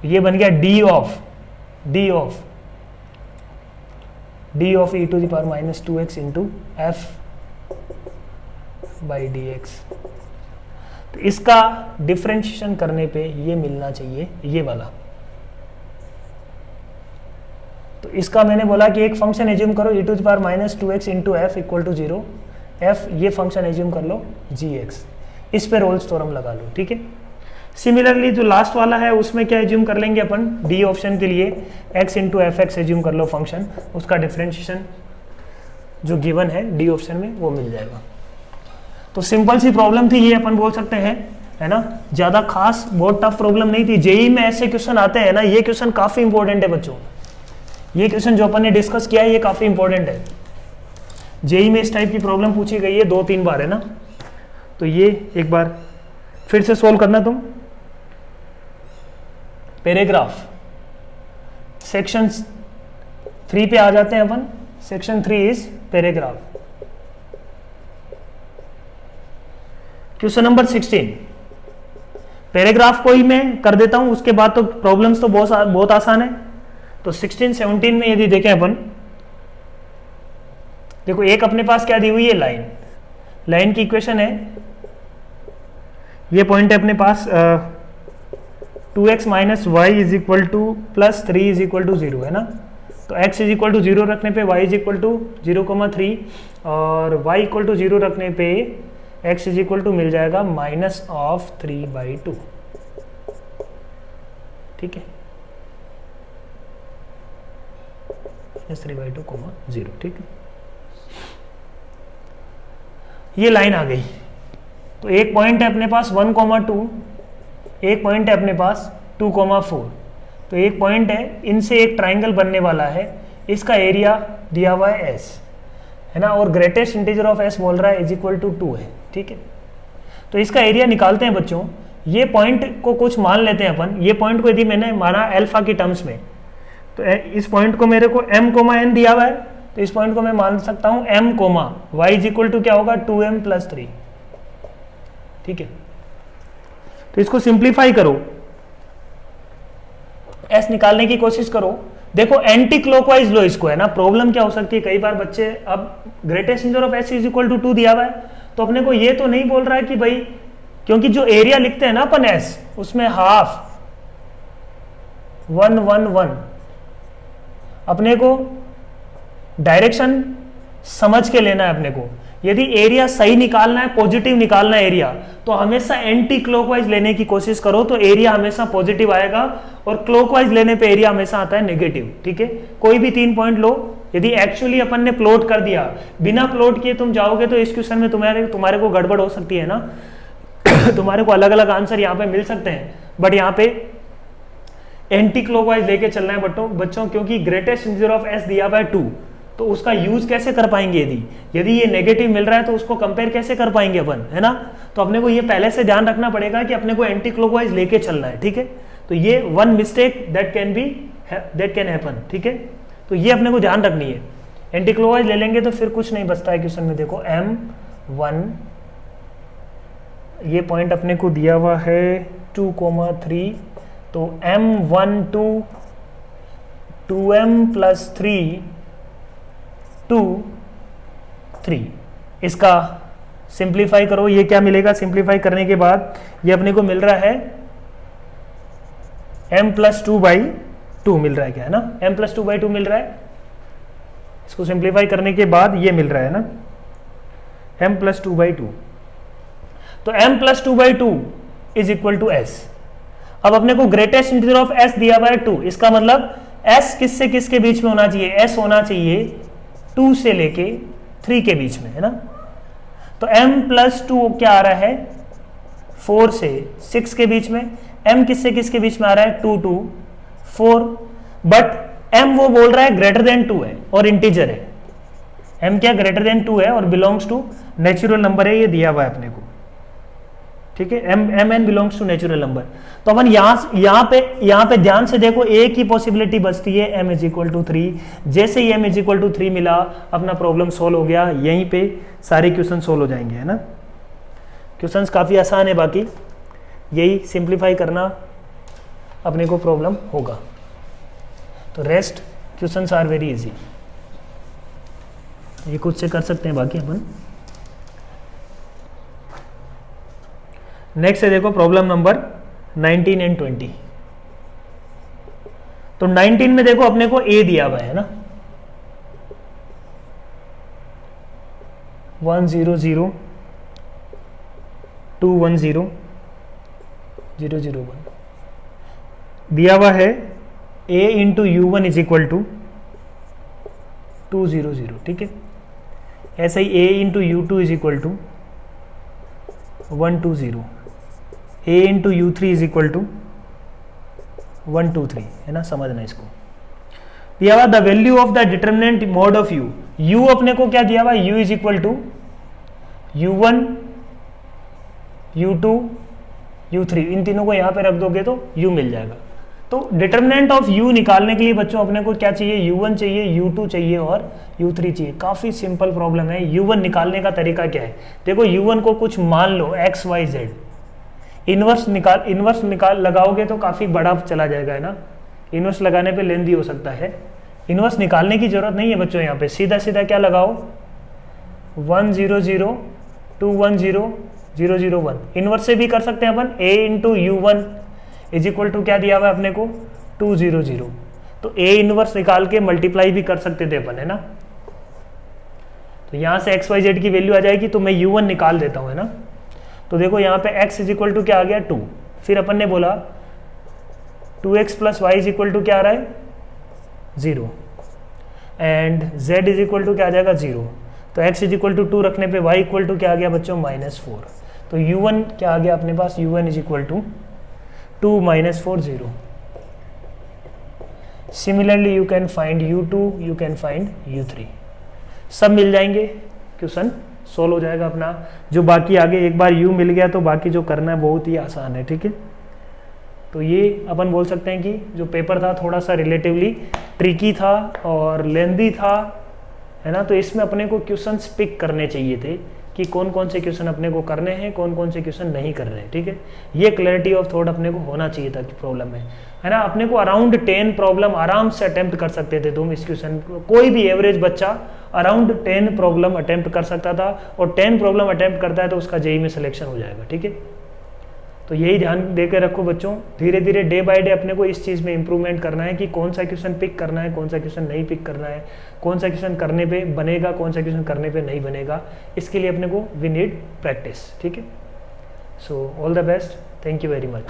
Speaker 1: ये बन गया d of e⁻−2x into f/dx। तो इसका डिफरेंशिएशन करने पे ये मिलना चाहिए, ये वाला। तो इसका मैंने बोला कि एक फंक्शन एज्यूम करो e⁻−2x into F equal to 0। F ये फंक्शन एज्यूम कर लो gx, इस पे रोल्स थ्योरम लगा लो, ठीक है। सिमिलरली जो लास्ट वाला है उसमें क्या एज्यूम कर लेंगे अपन, डी ऑप्शन के लिए x into F x assume कर लो फंक्शन, उसका डिफरेंशिएशन जो गिवन है डी ऑप्शन में वो मिल जाएगा। तो सिंपल सी प्रॉब्लम थी ये, अपन बोल सकते हैं, है ना। ज्यादा खास बहुत टफ प्रॉब्लम नहीं थी। जेई में ऐसे क्वेश्चन आते हैं ना, ये क्वेश्चन काफी इंपॉर्टेंट है बच्चों। ये क्वेश्चन जो अपन ने डिस्कस किया है ये काफी इंपॉर्टेंट है। जेई में इस टाइप की प्रॉब्लम पूछी गई है 2-3 बार, है ना। तो ये एक बार फिर से सोल्व करना तुम। पैराग्राफ सेक्शन 3 पे आ जाते हैं अपन। Section 3 is paragraph. Question number 16, paragraph को ही मैं कर देता हूं, उसके बाद तो प्रॉब्लम्स तो बहुत आसान है। तो 16 17 में यदि देखें अपन, देखो एक अपने पास क्या दी हुई है, लाइन। लाइन की इक्वेशन है, ये पॉइंट है अपने पास 2x minus Y is equal to plus 3 is equal to 0 है ना। तो x इज इक्वल टू 0 रखने पे y इज इक्वल टू 0,3 और y इक्वल टू 0 रखने पे x इज इक्वल टू मिल जाएगा माइनस ऑफ 3/2। ठीक है, माइनस 3/2, 0। ठीक है, ये लाइन आ गई। तो एक पॉइंट है अपने पास 1,2, एक पॉइंट है अपने पास 2,4। तो एक पॉइंट है, इनसे एक ट्राइंगल बनने वाला है, इसका एरिया दिया हुआ है s है ना, और ग्रेटेस्ट इंटीजर ऑफ s बोल रहा है इज इक्वल टू 2 है। ठीक है, तो इसका एरिया निकालते हैं बच्चों। ये पॉइंट को कुछ मान लेते हैं अपन। ये पॉइंट को यदि मैंने माना अल्फा की टर्म्स में, तो इस पॉइंट को मेरे को m, n दिया हुआ है, तो इस पॉइंट को मैं मान सकता हूं m, y is equal to क्या होगा 2m प्लस 3। ठीक है, तो इसको सिंप्लीफाई करो, s निकालने की कोशिश करो। देखो एंटी क्लॉकवाइज लो इसको, है ना। प्रॉब्लम क्या हो सकती है, कई बार बच्चे, अब greatest integer of s is equal to 2 दिया हुआ है, तो अपने को ये तो नहीं बोल रहा है कि भाई, क्योंकि जो एरिया लिखते हैं ना अपन s, उसमें हाफ 1 1 1, अपने को डायरेक्शन समझ के लेना है अपने को। यदि एरिया सही निकालना है, पॉजिटिव निकालना है एरिया, तो हमेशा एंटी क्लॉकवाइज लेने की कोशिश करो, तो एरिया हमेशा पॉजिटिव आएगा, और क्लॉकवाइज लेने पे एरिया हमेशा आता है नेगेटिव। ठीक है, कोई भी 3 पॉइंट लो, यदि एक्चुअली अपन ने प्लॉट कर दिया, बिना प्लॉट किए तुम जाओगे तो इस क्वेश्चन में तुम्हारे को गड़बड़ हो सकती है ना। तुम्हारे को अलग अलग आंसर यहाँ पे मिल सकते हैं, बट यहाँ पे एंटी क्लॉकवाइज लेके चलना है बच्चों, क्योंकि ग्रेटेस्ट इंटीजर ऑफ s दिया हुआ है 2, तो उसका यूज कैसे कर पाएंगे। यदि ये नेगेटिव मिल रहा है तो उसको कंपेयर कैसे कर पाएंगे अपन, है ना। तो अपने को ये पहले से ध्यान रखना पड़ेगा कि अपने को एंटी क्लॉकवाइज लेके चलना है। ठीक है, तो ये one mistake that can happen. ठीक है, तो ये अपने को ध्यान रखनी है। एंटी क्लॉकवाइज ले लेंगे तो फिर कुछ नहीं बचता है क्वेश्चन में। देखो m1, ये पॉइंट अपने को दिया हुआ है 2,3, तो m1 2m प्लस 3 2 3, इसका सिंप्लीफाई करो। ये क्या मिलेगा, सिंप्लीफाई करने के बाद ये अपने को मिल रहा है m प्लस 2/2 मिल रहा है, क्या है ना, m प्लस 2/2 मिल रहा है। इसको सिंप्लीफाई करने के बाद ये मिल रहा है ना m प्लस 2/2। तो m plus 2/2 is equal to s। अब अपने को ग्रेटेस्ट इंटीजर ऑफ s दिया हुआ है 2, इसका मतलब s किससे किसके बीच में होना चाहिए, s होना चाहिए 2 से लेके 3 के बीच में, है ना। तो m प्लस 2 क्या आ रहा है 4 से 6 के बीच में, m किससे किसके बीच में आ रहा है 2 2 4, बट m वो बोल रहा है ग्रेटर देन 2 है और इंटीजर है। m क्या ग्रेटर देन 2 है और बिलोंग्स टू नेचुरल नंबर है, ये दिया हुआ है अपने को। ठीक है, m n belongs to natural number. तो अपन यहाँ पे ध्यान से देखो, एक ही पॉसिबिलिटी बचती है m इज इक्वल टू 3। जैसे ही m इज इक्वल टू 3 मिला, अपना प्रॉब्लम सोल्व हो गया। यहीं पे सारे क्वेश्चन सोल्व हो जाएंगे, है ना। क्वेश्चंस काफी आसान है, बाकी यही सिंप्लीफाई करना अपने को प्रॉब्लम होगा। तो rest questions are very easy, ये खुद से कर सकते हैं बाकी अपन। नेक्स्ट है देखो प्रॉब्लम नंबर 19 एंड 20। तो 19 में देखो अपने को a दिया हुआ है ना, 1 0 0 2 1 0 0 0 1 दिया हुआ है। a into u1 is equal to 2 0 0। ठीक है, ऐसे ही a into u2 is equal to 1 2 0, a into u3 is equal to 1 2 3, है ना। समझना इसको। दिया हुआ the value of the determinant mod of u, u अपने को क्या दिया हुआ, u is equal to u1 u2 u3, इन तीनों को यहाँ पे रख दोगे तो u मिल जाएगा। तो डिटर्मिनेंट ऑफ u निकालने के लिए बच्चों अपने को क्या चाहिए, u1 चाहिए, u2 चाहिए और u3 चाहिए। काफ़ी सिंपल प्रॉब्लम है। u1 निकालने का तरीका क्या है, देखो u1 को कुछ मान लो x y z, इनवर्स निकाल लगाओगे तो काफ़ी बड़ा चला जाएगा, है ना, इनवर्स लगाने पे लेंदी हो सकता है। इनवर्स निकालने की जरूरत नहीं है बच्चों, यहाँ पे सीधा सीधा क्या लगाओ 1 0 0 2 1 0 0 0 1, इनवर्स से भी कर सकते हैं अपन। a into u1 is equal to क्या दिया हुआ है अपने को 2 0 0, तो a इनवर्स निकाल के मल्टीप्लाई भी कर सकते थे अपन, है ना। तो यहाँ से x y z की वैल्यू आ जाएगी, तो मैं u1 निकाल देता हूँ, है ना। तो देखो यहाँ पे x इज इक्वल टू क्या आ गया 2, फिर अपन ने बोला 2x plus y is equal to क्या आ रहा है 0, and z is equal to क्या आ जाएगा 0। तो x इज इक्वल टू 2 रखने पे y इक्वल टू क्या आ गया बच्चों -4। तो u1 क्या आ गया अपने पास, u1 is equal to 2 -4 0। Similarly you can find u2, you can find u3, सब मिल जाएंगे, क्वेश्चन सोल्व हो जाएगा अपना। जो बाकी आगे एक बार u मिल गया तो बाकी जो करना है बहुत ही आसान है, ठीक है। तो ये अपन बोल सकते हैं कि जो पेपर था थोड़ा सा रिलेटिवली ट्रिकी था और लेंदी था, है ना। तो इसमें अपने को क्वेश्चंस पिक करने चाहिए थे कि कौन कौन से क्वेश्चन अपने को करने हैं, कौन कौन से क्वेश्चन नहीं करने हैं, ठीक है। ये क्लैरिटी ऑफ थॉट अपने को होना चाहिए था कि प्रॉब्लम में, है ना। अपने को अराउंड 10 प्रॉब्लम आराम से अटेम्प्ट कर सकते थे तुम इस क्वेश्चन, कोई भी एवरेज बच्चा अराउंड 10 प्रॉब्लम अटेम्प्ट कर सकता था, और 10 प्रॉब्लम अटेम्प्ट करता है तो उसका जेईई में सिलेक्शन हो जाएगा, ठीक है। तो यही ध्यान दे के रखो बच्चों, धीरे धीरे डे बाय डे अपने को इस चीज़ में इंप्रूवमेंट करना है कि कौन सा क्वेश्चन पिक करना है, कौन सा क्वेश्चन नहीं पिक करना है, कौन सा क्वेश्चन करने पे बनेगा, कौन सा क्वेश्चन करने पे नहीं बनेगा। इसके लिए अपने को वी नीड प्रैक्टिस, ठीक है। So all the best, thank you very much.